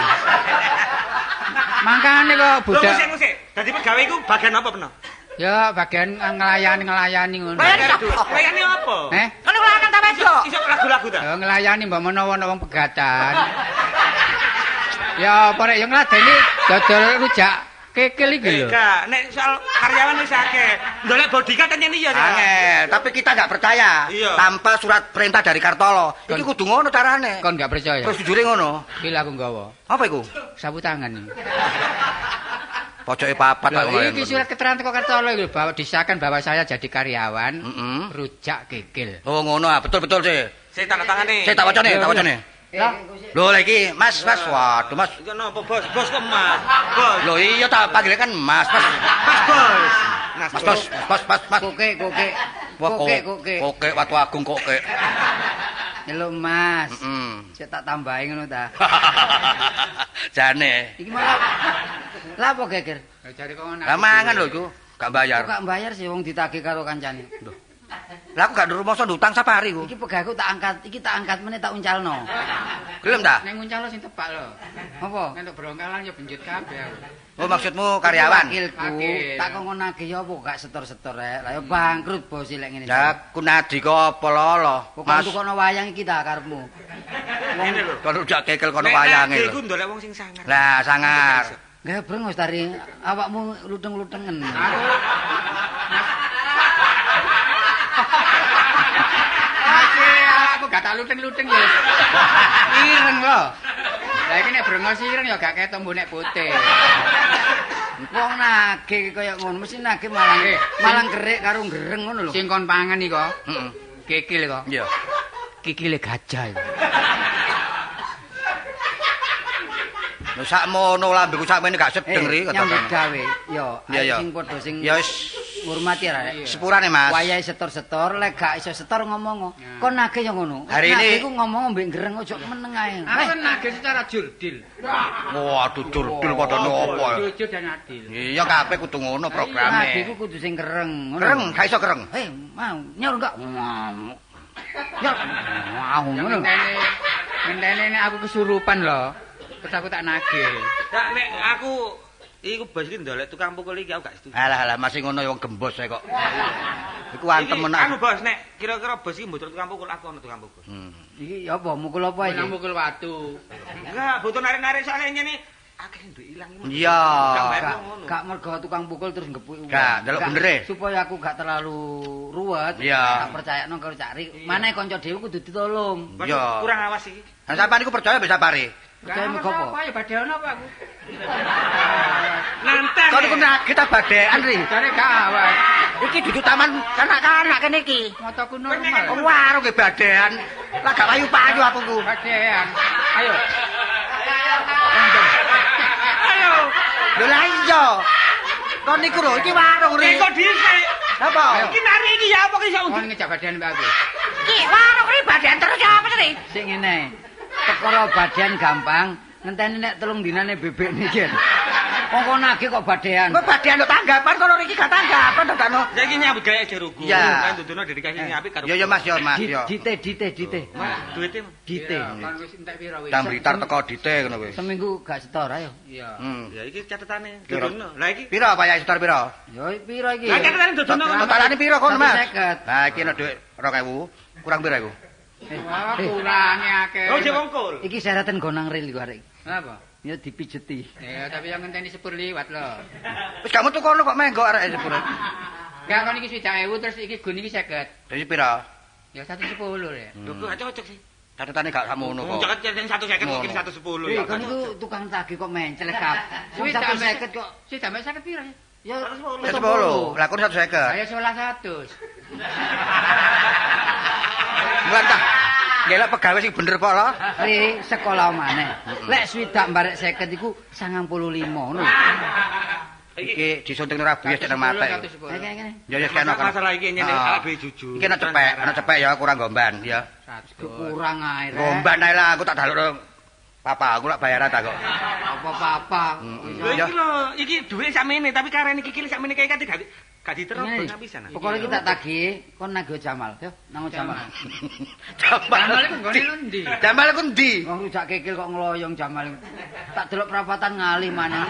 Mangkane kok Lho budak. musik. Dadi pegawai iku bagian apa peno? Ya bagian nglayani ngono. Layani apa? Kon iku lanang ta wedok? Iso lagu-lagu ta? Ya nglayani mbok menawa ana wong pegatan. Ya apa rek ya ngladeni dodol rujak kekil iki lho. Enggak, nek soal karyawan wis akeh. Ndolek bodyguard nyeni ya. Angel, tapi kita nggak percaya Iya. tanpa surat perintah dari Kartolo. Iki kudu ngono carane. Kon gak percaya. Terus jujure ngono. Iki lho aku nggawa. Apa iku? Sapu tangan iki. Pojoke papat Lho, kok. iki surat keterangan teko Kartolo iki bahwa disahkan bahwa saya jadi karyawan rujak kekil. Oh ngono ah, betul sih. Saya tanda tangane. Saya tak wacane. Lah, Lho lagi Mas, waduh Mas. Iku nopo bos? Bos kok Mas? Bos. Lho iya tak panggil kan Mas. Mas bos. Mas. koke. Wah, Koke. Koke watu agung koke. Halo Mas. Heeh. Saya tak tambahin ngono ta. Jane. Iki malah lah apa geger? Jare kok Lah mangan lho iku, gak bayar. Kok gak bayar sih wong ditagih karo kancane. Lho, Lah aku gak ndur masa ndutang safari ku. Iki pegawaiku tak angkat meneh tak uncalno. Gelem ta? Ning nguncalo sing tepak lho. Apa? Entuk brongkalan ya benjut kabeh aku. Oh maksudmu karyawan? Wakilku, Wakil. tak kongonake ya apa gak setor-setor rek. Lah ya bangkrut bos lek ngene. Ya kunadi kok apa lolo. Kok Mas, tukokno wayang iki ta karepmu. Ngene lho. kalau udah kekel kono wayange Iku lho. ndolek wong sing sangar. Lah sangar. Gak brengos tari awakmu luteng-lutengen. Aku gak tak luteng-luteng ya. Ireng lho. Lah iki nek brengos ireng ya gak ketok mbonek putih. Wong nagih kaya ngono mesti nagih malang gerik karo gereng ngono lho. Sing kon pangan iki kok. Heeh. Kikil kok. Iya. Kikile gajah iku. Lho sakmono lambeku sakmene gak sedeng ri nyambut gawe. Yo, Iya, iya. sing padha sing Ya wis ngurmati rek. sepurane Mas. Wayahe setor-setor, lek gak iso setor ngomong. Kon nagih ya ngono. Hari ini- Nagih ku ngomong mbek gereng ojo meneng ae. Aku nagih secara jurdil. Waduh jurdil padha nopo. Jujur dan adil. Iya kabeh kudu ngono Nagih programe. ku kudu sing gereng. ngono. Kereng, gak iso kereng. Mau nyor enggak? Nyor. Mau ngono. Ngenteni aku kesurupan lho. Terus aku tak nagih. Ya nek aku iku bos iki ndolek tukang pukul iki aku gak setuju. Alah masih ngono wong gembos ae kok. Iku antem Iki, menak. Anu bos nek kira-kira bos iki mbutuh tukang pukul aku ono tukang pukul. Iki ya apa mukul apa iki? Nang mukul watu. Enggak, butuh narik-narik soalnya nyene akeh nduk ilang iki. Iya. Gak mergo tukang pukul terus ngepuki. Gak, ndelok bener e. Supaya aku gak terlalu ruwet. Iya. Tak percayakno karo Cak Maneh kanca dhewe kudu ditolong. Bos, Iya. kurang awas iki. Nah sampean iku percaya bisa pare. Percaya mergo apa? Ya badean apa aku? Nantang. Kok niku kita badean ri. Jare gak awak. Iki dudu taman kanak-kanak kene iki. Motoku normal. Warung e badean. Lah gak payu-payu aku ku. Badean. Ayo. Ayo. Lho lah iya. Kon niku lho iki warung ri. Kok dhisik. Apa? Iki narik iki ya apa ki iso. Kon ngejak badean mbak aku. Iki warung ri badean terus apa ri? Sing ngene. Perkara badean gampang, ngenteni nek 3 dinane bebek niki. Wong kok nagih kok badean. Kok badean lho tanggapan kono iki gak tanggapan to kano. Saiki nyambut gawe jeruku. Iya. Kan dudono dedikasi sing apik karo. Yo yo Mas yo Mas yo. Dite. Duite. Dite. Kon wis entek piro wis? Dam Blitar teko dite ngono kuwi. Seminggu gak setor ayo. Iya. Ya iki catetane Piro? dudono. Lah iki Piro Pak Yai setor piro? Yo piro iki? Lah catetane dudono. Totalane piro kon Mas? 150. Nah iki nek dhuwit 2000, kurang piro iku? Wah, kurange akeh. Oh, je wongkul. Iki syaratan gonang ril iku arek. Apa? Ya dipijeti. Ya, tapi yang ngenteni sepur liwat lho. Wis gak metu kono kok menggok arek sepuro. Enggak kon iki 20.000 terus iki gun iki 50. Dadi piro? Ya 110 ya. Lho kok gak cocok sih. Catetane gak sakmono kok. Jangan jadi 150 mungkin 110 ya. Kan itu tukang tagih kok mencelek kap. Suwi 150 kok. Si sampe 50 piro ya? Ya 10. Lah kon 150. Saya 1100. Mbantah. Gelek pegawai sing bener kok lho. Ri sekolah maneh. Lek swidak mbarek 50 iku 95 ngono. Iki disunting rabi cek nang mate. Kene. Ya ya kena kan. Masalah iki nyene Ah. kabeh jujur. Iki ana cepek ya kurang gomban ya. Kurang ae rek. Gomban ae lah aku tak daluk papa aku lak bayaran ta kok. Apa-apa. Lho iki lho, iki dhuwit sakmene tapi karene kikil sakmene kaya kate gak diterus Ngene, nang pisan. Pokoknya kita tagih, kon nagih Jamal, yo, nang Jamal. Jamal iku nggone ndi? Jamal ku ndi? Wong rujak kikil kok ngeloyong Jamal. Tak delok perapatan ngalih maneh.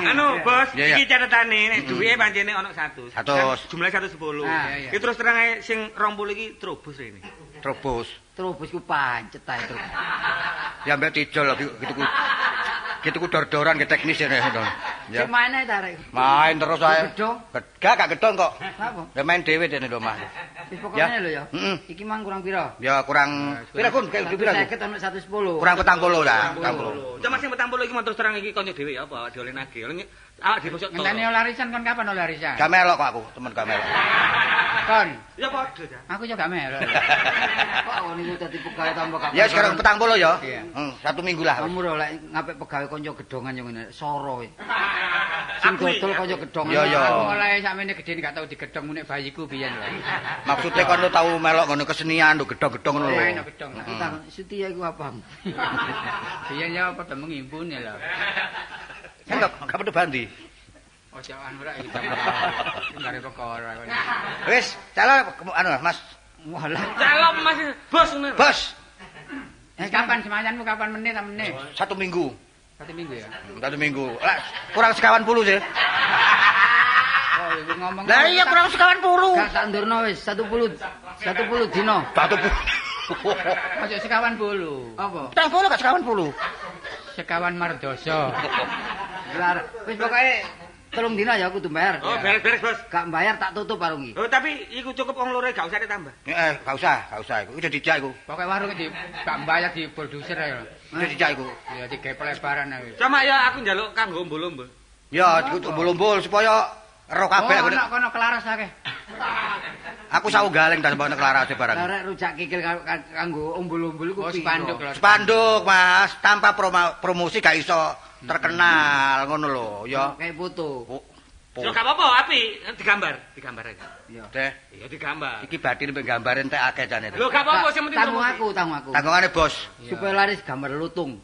Anu, Bos, Iya, iya. iki catetane nek dhuwite pancene ana 100. 100. Jumlah 110. Ah, iya. Iki terus terang ae sing 20 iki trobos rene. Trobos. Terus ku pancet ae terus. Ya mbek tijol gitu ku. Gitu ku dor-doran ke teknis ya. Ya. Sik main ae ta rek. Main terus ae. Gedhong. Gak gedong kok. Apa? Ya main dhewe dene lho Mas. Wis pokoknya lho ya. Heeh. Iki mang kurang piro? Ya kurang pira kun? Kayak pira? 50 ono 110. Kurang 40 lah, 40. Cuma sing 40 iki terus terang iki kanca dhewe ya apa dioleh nagih. Awak dibosok to. Ngenteni olarisan kon kapan olarisan? Gak melok kok aku, temen gak melok. Kon, Ya padha ya. aku juga gak melok. Kok niku dadi pegawai tambah kapan? Ya sekarang 40 ya. Iya. 1 minggu lah. Kamu lho lek ngapik pegawai kanca gedhongan yo ngene, soro. Sing dodol kanca gedhongan. Ya, ya. Aku mulai sakmene gedhe gak tau digedhong nek bayiku biyen lho. Maksudnya kan lu tau melok ngono kesenian lho gedhong-gedhong ngono lho. Main no gedhong. Aku takon Setia iku apa? Biyen ya padha mengimpun ya lho. Kan gak perlu bandi. Ojo anu rek iki gare perkara kok. Wis, calon anu Mas. Walah. Calon Mas bos ngono. Bos, Kapan semayanmu kapan menit ta menit? 1 minggu. 1 minggu ya. 1 minggu. Lah, kurang sekawan puluh sih. Oh, iku ngomong. Lah iya kurang sekawan puluh. Gak tak ndurno wis 10 dino. 1 Ojo sekawan bulu. Apa? Tang puluh gak sekawan puluh. Sekawan mardoso. Gelar wis pokoke 3 dino ya aku kudu bayar. Oh, beres-beres, Bos. Gak bayar tak tutup warung iki. Oh, tapi iku cukup wong loro gak usah ditambah. Gak usah iku. Udah dijak iku. Pokoke warung di gak bayar di produser ya. Udah dijak iku. Ya digawe pelebaran ae. Cuma ya aku njaluk kanggo umbul-umbul. Ya, dikumpul-umbul supaya ero kabeh. Oh, kono kelaras akeh. Aku sau galeng dan mbok nek laras barang. Lah rek rujak kikil kanggo umbul-umbul iku Oh, spanduk lho. Spanduk, Mas, tanpa promosi gak iso terkenal ngono lho, ya. Kayak foto. Yo gak apa-apa, api digambar aja. Iya. Deh, Iya digambar. iki batin mbek gambar entek akeh jane. Lho gak apa-apa sing penting Tanggung promosi. aku. Tanggungane bos, Supaya laris gambar lutung.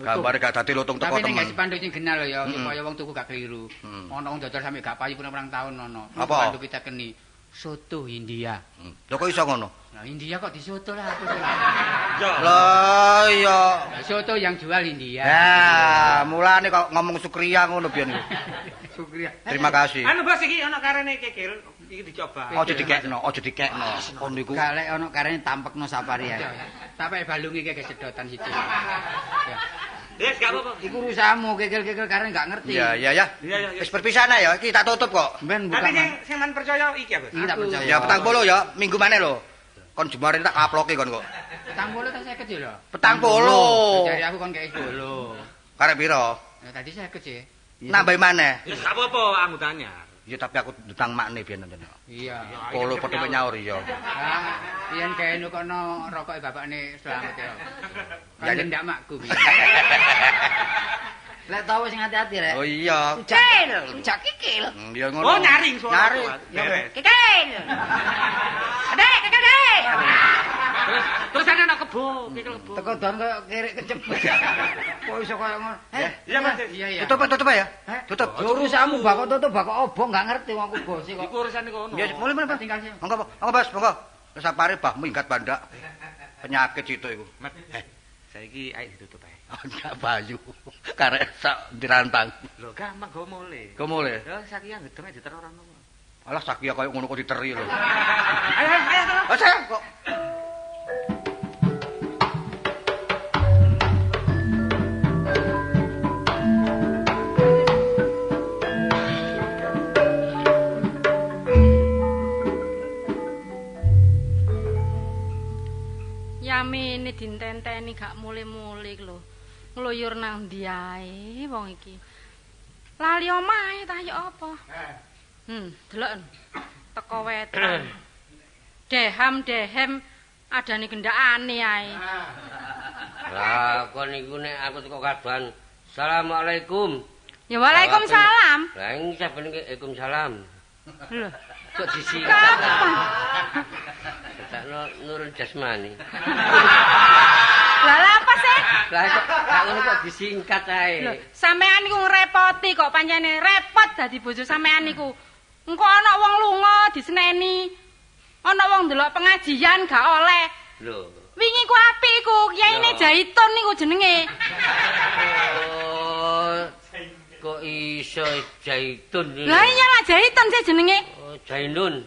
gambar gak dadi lutung teko Tapi nek temen. spanduk sing genal lho ya supaya wong tuku gak keliru. Ono wong dodol sampe gak payu pirang tahun ono. Apa? Spanduk kita keni soto India. Lho kok iso ngono? Nah, India kok disoto lah apa sih? Yo. Lah iya. Soto yang jual India. Ya, mulane kok ngomong Sukriya ngono biyen iku. Sukriya. Terima kasih. Anu Bos iki ana karene kikil, iki dicoba. Aja dikekno. Kon niku. Gak lek ono karene tampekno sapari ae. Sampai balungi kayak sedotan situ. Ya. Yes, gak apa-apa. Iku urusamu kikil-kikil karene gak ngerti. Iya. Iya. Wis berpisah ya, iki tak tutup kok. Ben buka. Tapi sing man percaya iki ya, Bos. Iki tak percaya. Ya petang puluh ya, minggu maneh lho. Kon jemare tak kaploke kon kok. Petang bolo tak 50 lho. Petang puluh. Dari aku kon kayak bolo. Karep piro? Ya tadi 50 sih. Nambahi maneh. Ya gak apa-apa anggotanya. Ya tapi aku dutang makne biyen nonton. Iya. Polo padha nyaur ya. Ah, yen kene kono rokoke bapakne Slamet ya. Ya, Kan ndak makku. Lek tau sing hati-hati rek. Oh iya. Rujak kikil. Ya ngono. Oh, nyaring suara. Nyaring. Ya, Kikil. Adek, kikil. Terus ana ana kebo, kikil kebo. Teko don koyo kerek kecepet. Kok iso koyo ngono? Iya, Mas. Iya iya. Tutup ya. Tutup. Ya urusanmu bakok tutup bakok obong gak ngerti wong aku bose kok. Iku urusane kono. Ya mulai Tinggal sih. Monggo Bos, monggo. Wis sapare bah minggat bandak. Penyakit situ iku. Mat, saiki ayo ditutup ae. Enggak bayu. Karek sak dirantang. Lho, gampang go mulai. Kok mulai? Ya saiki ngedeme diterorano. Alah sakia koyo ngono kok diteri lho. Ayo. Oh sayang kok. Yamene dintenteni gak mule-mule lho. Ngluyur nang ndi ae wong iki. Lali omahe ta ya apa? Delok. Teko wetan. Dehem adane gendakane ae. Lah kon niku nek aku teko kadoan. Assalamualaikum. Ya waalaikumsalam. Lah ing saben Waalaikumsalam. Lho, Kok disingkat. Takno Nurul Jasmani. lah apa sih? Lah kok ngono kok disingkat ae. Lho, sampean niku ngrepoti kok pancene repot dadi bojo sampean niku. Engko ana wong lunga diseneni. Ana wong ndelok pengajian gak oleh. Lho. Wingi ku apik iku, Kiyaine Jaitun niku jenenge. Oh, kok iso Jaitun. Lah iya lah Jaitun sih jenenge. Oh, Jainun.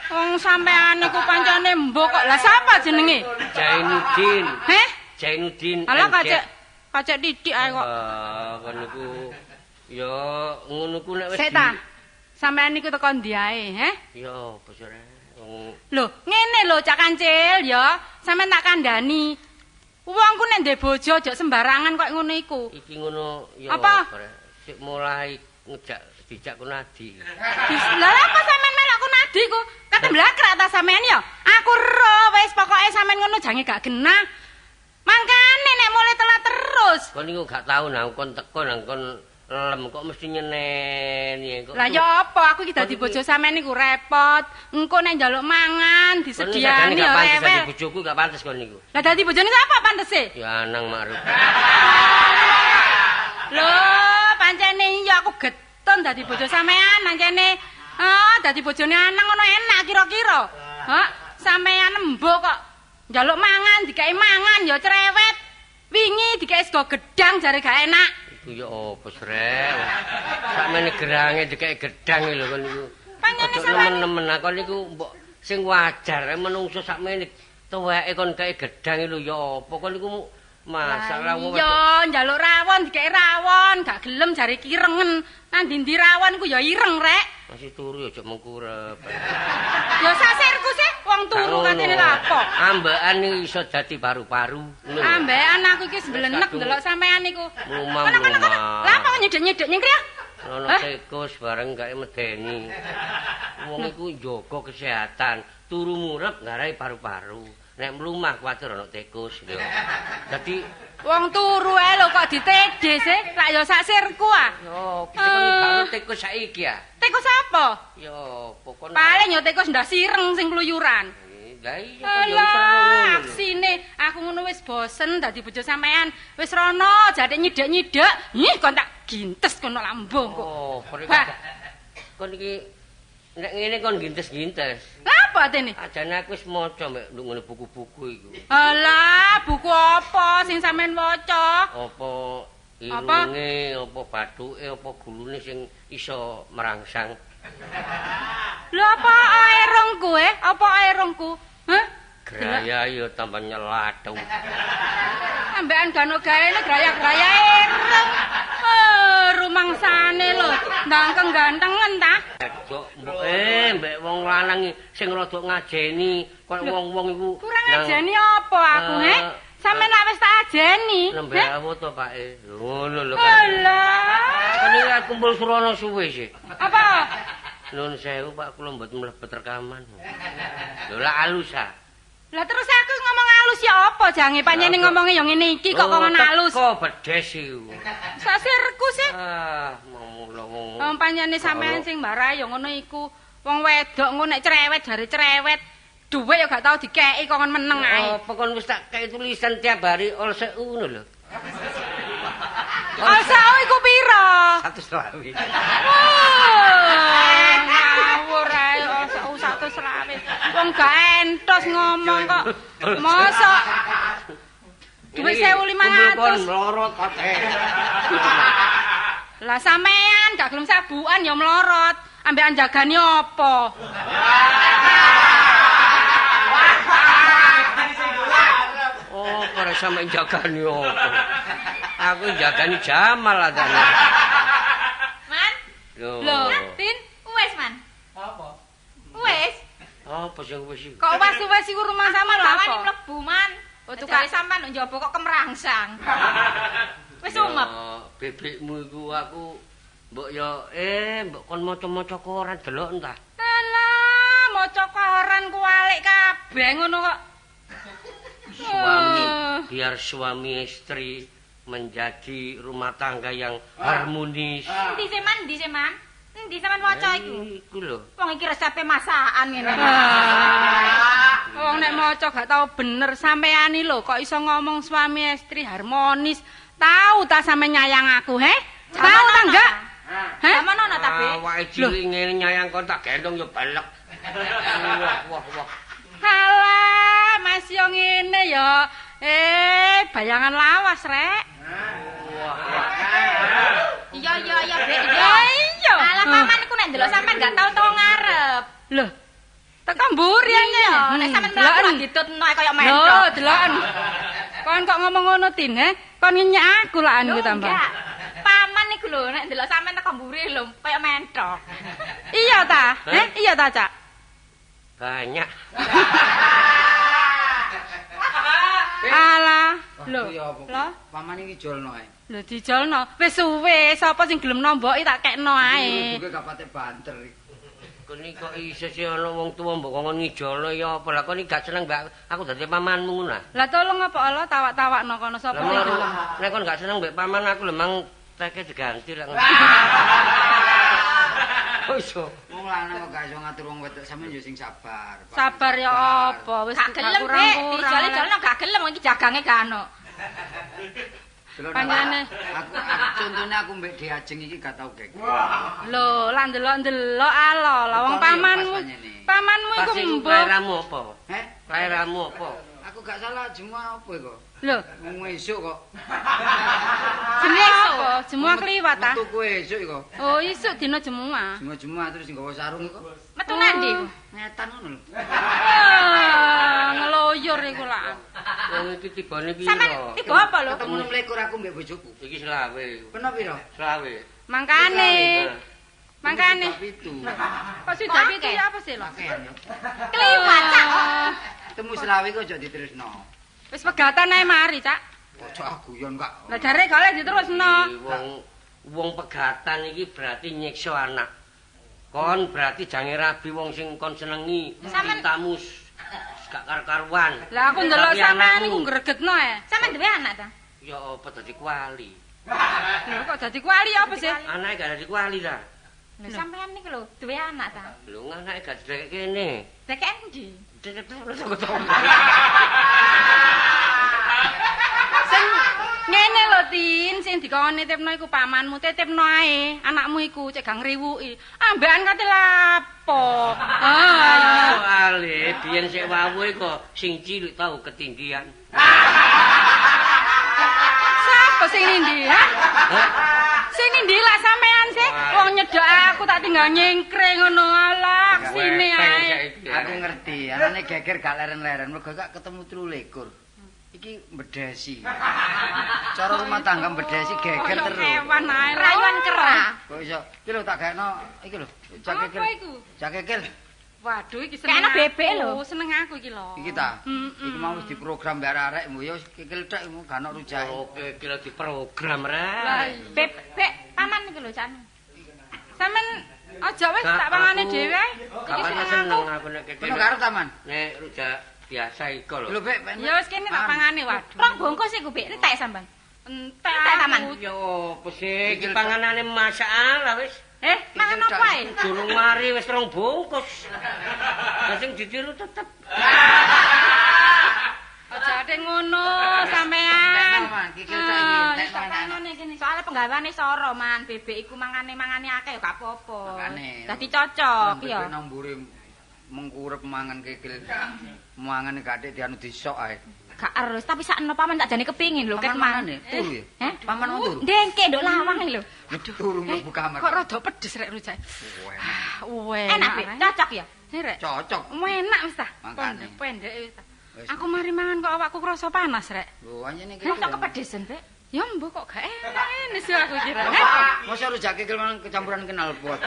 Wong sampean niku pancane mbok kok. Lah sapa jenenge? Jainuddin. Heh? Jainuddin. Alah MZ. kacek titik ae kok. Kon niku ya ngono ku nek wis Sik ta. Sampean niku teko ndi ae, heh? Ya bosore. Lho, ngene lho Cak Kancil ya. Sampeyan tak kandhani. Wong ku nek ndek bojo aja sembarangan kok ngono iku. Iki ngono ya Apa? sik mulai dijak kunadi. Lah apa sampean melok ku nadi ku? Kate blakrak ta sampean ya? Aku ro wis pokoke sampean ngono jange gak genah. Mangkane nek mulai telat terus. Kon niku gak tau nang kon teko nang kon lem kok mesti nyeneni kok. Lah ya apa aku iki dadi bojo sampean niku repot. Engko nek njaluk mangan disediani ya rewel. rewel. Bojoku gak pantes kon niku. Lah dadi bojone sapa pantese? Ya nang Ma'ruf. Lho, pancene iya aku getun dadi bojo sampean pancene. Dadi bojone Anang ngono enak kira-kira. Sampean embuk kok njaluk mangan dikei mangan ya cerewet. Wingi dikei sego gedang jare gak enak. Iku ya apa srek. Sakmene gerange dikei gedang lho kon niku. Pancene sampean nemen-nemen kon niku mbok sing wajar menungso sakmene tuweke kon kei gedang lho ya apa kon niku masalah wong. Iya, njaluk rawon dikei rawon, gak gelem jare kirengen. Nang ndi rawon ku ya ireng rek. Masih turu ya aja mengkurep. Ya sasirku sih wong turu katene lapo. Ambekan iki iso dadi paru-paru. Ambekan aku iki semblenek ndelok sampean niku. Lumah. Lah kok nyedek-nyedek nyengkri ya? Ono tikus bareng gak medeni. Wong iku njaga kesehatan, turu murep ngarai paru-paru. Nek mlumah kuwatir ana tikus lho. Dadi wong turu ae lho kok ditedhe sih, lak ya sak sirku ah. Yo, karo tikus saiki ya. Tikus apa? Yo, pokoknya paling ya tikus ndak sireng sing kluyuran. Lah iya aksine aku ngono wis bosen dadi bojo sampean. Wis rono jate nyidek-nyidek. Kon tak gintes kono lambung kok. Oh, kon iki nek ngene kon gintes-gintes. Lah apa atene? Ajane aku wis maca mek ngene buku-buku iku. Alah, buku apa sing sampean waca? Apa irunge, apa bathuke, apa gulune sing iso merangsang. Lho apa airungku Apa airungku? Hah? Graya yo tambah nyelathu. Ambekan gano gaene graya-graya ireng. Rumangsane lho, ndangkeng gantengen ta? Mbek wong lanang sing rada ngajeni, kok wong-wong iku kurang ngajeni apa aku, Sampeyan lak wis tak ajeni. Nembe awu to, Pak. Ngono lho. Alah. Kan iki kumpul surono suwe sih. Apa? Nuwun sewu, Pak, kula mboten mlebet rekaman. Lho lak alus ah. Lah terus aku ngomong halus ya apa jange pancene ngomonge ya ngene iki kok ngomong halus. Kok bedes iku. Sasirku sih. Mamula wong. Wong pancene sampean sing mbarahi ya ngono iku. Wong wedok ngono nek cerewet jare cerewet. Duwe ya gak tau dikeki kok meneng ae. Apa kon wis tak kei tulisan tiap hari ol 1000 ngono lho. Ol 1000 iku pira? 120. Ngawur ae ol 120. Wong gak entos ngomong kok. Mosok duwe 1500. Kon mlorot kabeh. Lah sampean gak gelem sabukan ya mlorot. Ambekan jagani apa? Oh, para sampe jagani apa? Aku jagani Jamal adane. Man? Lho. Tin, wis, Man. Apa? Wis. Apa sing wis iki? Kok wes iku rumah sampean lho Lawan apa? mlebu, Man. Oh, Tukang sampean njaba kok kemerangsang. Wis umep. Bebekmu iku aku mbok yo mbok kon maca-maca koran delok entah. Alah, maca koran kualik kabeh ngono kok. Biar suami istri menjadi rumah tangga yang harmonis. Endi sih, Man? Endi sampean waca iku? Iku lho. Wong iki resepe masakan ngene. Wong nek maca gak tau bener sampean iki lho kok iso ngomong suami istri harmonis. Tahu ta sampe nyayang aku, Tahu ta enggak? Zaman ana ta, Be? Awake cilik ngene nyayang kon tak gendong yo balek. Wah. Halah, Mas yo ngene ya. Bayangan lawas, Rek. Iya, Be. Iya. Alah paman iku nek ndelok sampean gak tau tau ngarep. Lho. Teka mburi Iya, nek sampean mlaku ditutno kaya mentok. Lho, deloken. Kon kok ngomong ngono, Tin, Kon nyenyek aku lakan ku tambah. Enggak. Paman iku lho nek ndelok sampean teko mburi lho kaya mentok. Iya ta? Iya ta, Cak? Banyak. Alah, lho. Lho, paman iki jolno ae. Lho dijolno. Wis suwe, sapa sing gelem nomboki tak kekno ae. Buke kapate banter iki. Kene kok iso sih ana wong tuwa mbok ngomong ngijolo ya apa lah kok gak seneng mbak aku dadi pamanmu ngono lah. Lah tolong apa Allah tawak-tawakno kono sapa sing gelem. Nek kon gak seneng mbek paman aku lemang teke diganti lah. Oh iso. Wong lanang kok gak iso ngatur wong wedok sampeyan yo sing sabar. Sabar ya apa? Wis Gak gelem, Be. Dijole-jole gak gelem iki jagange gak ono. Panjenengane. Aku contone aku mbek Diajeng iki gak tau geger. Lho, lah ndelok-ndelok alo, lah wong pamanmu iku mbok. Kelairamu apa? Heh? Kelairamu apa? Aku gak salah Jumat apa iku? Lho, Wong esuk kok. jenenge apa? Jemua kliwat ta? Metu kowe esuk iku. Oh, isuk dina Jemua. Jumat terus nggawa sarung iku. Metu nandi iku? Ngetan ngono lho. Ngeloyor iku lah. Wong iki tibane piro? Sampeyan tiba apa lho? Ketemu mlekur aku mbek bojoku. Iki selawe. Peno piro? Selawe. Mangkane. Mangkane. Pitu. Kok sudah pitu ya apa sih lho? Pakean yo. Kliwat cak. Ketemu selawe kok aja diterusno. Wis pegatan ae mari, Cak. Ojo guyon Kak. Lah jare gak oleh diterusno. Wong pegatan iki berarti nyiksa anak. Kon berarti jange rabi wong sing kon senengi. Tamu gak karo-karuan. Lah aku ndelok Tapi sampean anakmu- iku gregetno ae. Sampeyan duwe anak ta? Ya apa dadi kuali? Lho kok dadi kuali apa sih? Anake gak dadi kuali ta. Lho sampeyan niku lho duwe anak ta? Lho anake gak dek kene. Dek endi? Dek terus kok. Sing ngene lho Tin, sing dikon nitipno iku pamanmu, titipno ae. Anakmu iku cek gak ngriwuki. Ambekan kate lapo. Soale biyen sik wawuhe kok sing cilik tau ketinggian. Sapa sing ndi, ha? Sing ndi lah sampean sih? Wong nyedok aku tak tinggal nyengkre ngono alah sini ae. Aku ngerti, anane geger gak leren-leren, mergo gak ketemu 23. Iki mbedesi. Cara rumah tangga mbedesi geger terus. Kewan ae Rayuan kera. Kok iso? Iki lho tak gaekno, iki lho. Cakekil. Apa iku? Cakekil. Waduh iki seneng. Kayaknya bebek lho. Seneng aku iki lho. Iki ta. Iki mau wis diprogram mbek arek-arekmu ya wis kikil tok iku gak ono rujake. Oke, kira di program Lah, rek. Bebek paman niku lho Cak. sampean aja wis tak pangane dhewe. Kapan seneng aku nek Kono karo taman. Nek rujak biasa iko lho. Lho, Bek. Ya wis kene tak pangane waduh. Rong bungkus iku Bek, entek sampean. Entek Taman. aku. Ya apa sih iki panganane masalah wis. Mangan apa ae? Durung mari wis 2 bungkus. Lah sing ditiru tetep. Aja ade ngono sampean. Man, kikil sak iki. Tak panone kene. Soale penggaweane soro man, bebek iku mangane akeh ya gak apa-apa. Makane. Dadi cocok ya. Bebek nombure mengkurep mangan kikil. Mangan gathik dianu disok ae. Gak harus, tapi sakno paman tak jane kepingin lho ket Paman man. mangan ya? Turu ya? Heh? Paman mau turu? Dengke nduk lawang iki lho. Turu mlebu kamar. Kok rada pedes rek rujak. Enak Bek, cocok ya. Rek. Cocok. Enak wis ta. Makane. Pendek wis ta. Wis. Aku mari mangan kok awakku krasa panas rek. Lho, anjene iki. Rada kepedesen Bek. Ya mbok kok gak enak sih aku kira. Masa rujak kikil mang kecampuran kenal pot.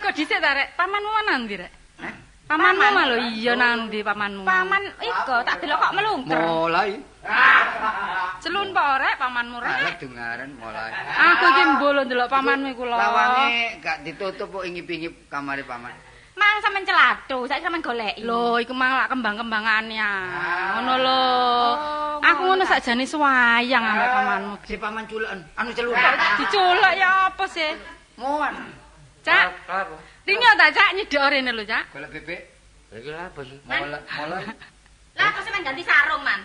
Kok dhisik ta rek? Pamanmu mana ndi rek? Pamanmu malu iya nang ndi pamanmu? Paman iko tak delok kok melungker. Mulai. Celun po rek pamanmu Alah rek. dengaren mulai. Aku iki mbolo ndelok pamanmu iku lho. Lawange gak ditutup kok ngip-ngip kamare paman. Mang sampean celatu, saiki sampean goleki. Lho, iku mang lak kembang-kembangane ah. Ngono lho. Aku ngono ngono ta. sakjane suwayang ambek pamanmu. Si paman culeken, anu celuk. Diculuk ya apa sih? Ngoan. Cak, Apa? rinyo ta Cak nyedok rene lho Cak. Golek bebek. Iki apa sih? Mulai. Lah kok sampean ganti sarung man.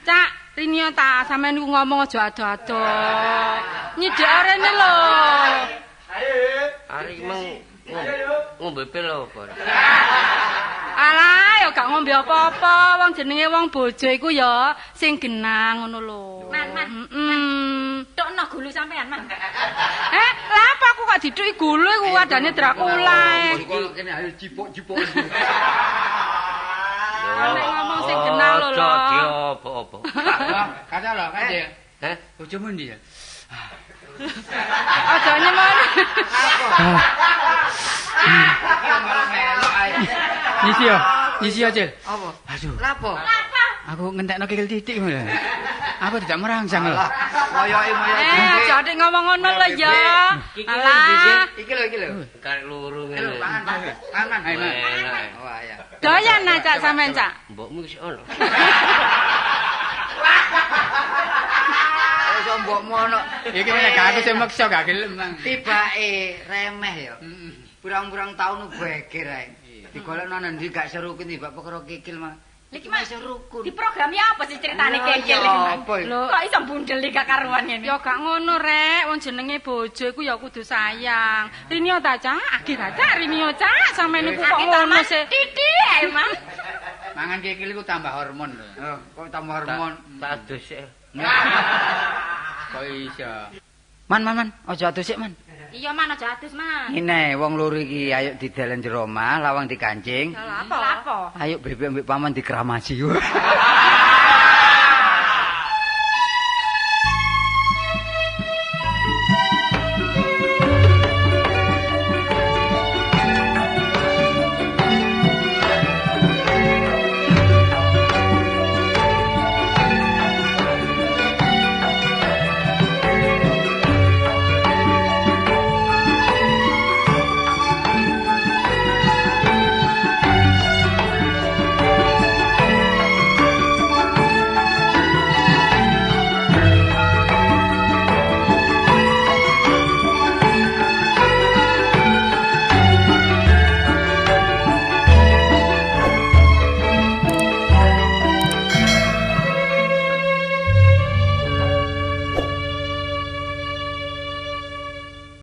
Cak, rinyo ta sampean iku ngomong aja ado-ado. Nyedok rene lho. Ari meng ngombe pil apa? Alah, ya gak ngombe apa-apa. Wong jenenge wong bojo iku ya sing genang ngono lho. Man. Tokno gulu sampean man. Lah apa aku kok dituki gulu iku adane Dracula. Iki kene ayo jipuk-jipuk. Nek ngomong sing genang lho lho. Apa-apa. Kata lho, kate. Heh? Bojomu ndi ya? Aja nyemon. Nyisi ya, Cil. Apa? Aduh. Lapo? Aku ngentekno kikil titik ngono. Aku tidak merangsang lho. Moyoki. Aja nek ngomong ngono lho ya. Alah. Iki lho. Karek luru Lho, ngene. pangan. Ayo, Enak. Oh, ya. Doyan Cak sampean Cak. Mbokmu wis ono. Wis mbokmu ono. Iki nek aku sing meksa gak gelem, Mang. Tibake remeh ya. Burang-burang taun beger ae. Digolekno nang ndi gak seru ki tibak perkara kikil mah. Iki Mas rukun. Diprogrami apa sih ceritane kekil iki? Apa iki? Kok iso bundel gak karuan ngene? Ya gak ngono rek, wong jenenge bojo iku ya kudu sayang. Rinio ta, Cak? Agi ta, Cak? Rinio, Cak? Sampeyan niku kok ngono sih? Titik ae, Mas. Mangan kikil iku tambah hormon lho. Oh, kok tambah hormon. Tak adus sik. Kok iso? Man, aja adus sik, Man. Iya, Man aja adus, Man. Ngene, wong loro iki ayo didalen jero omah, lawang dikancing. Lah apa? Ayo bebek mbek paman dikeramasi.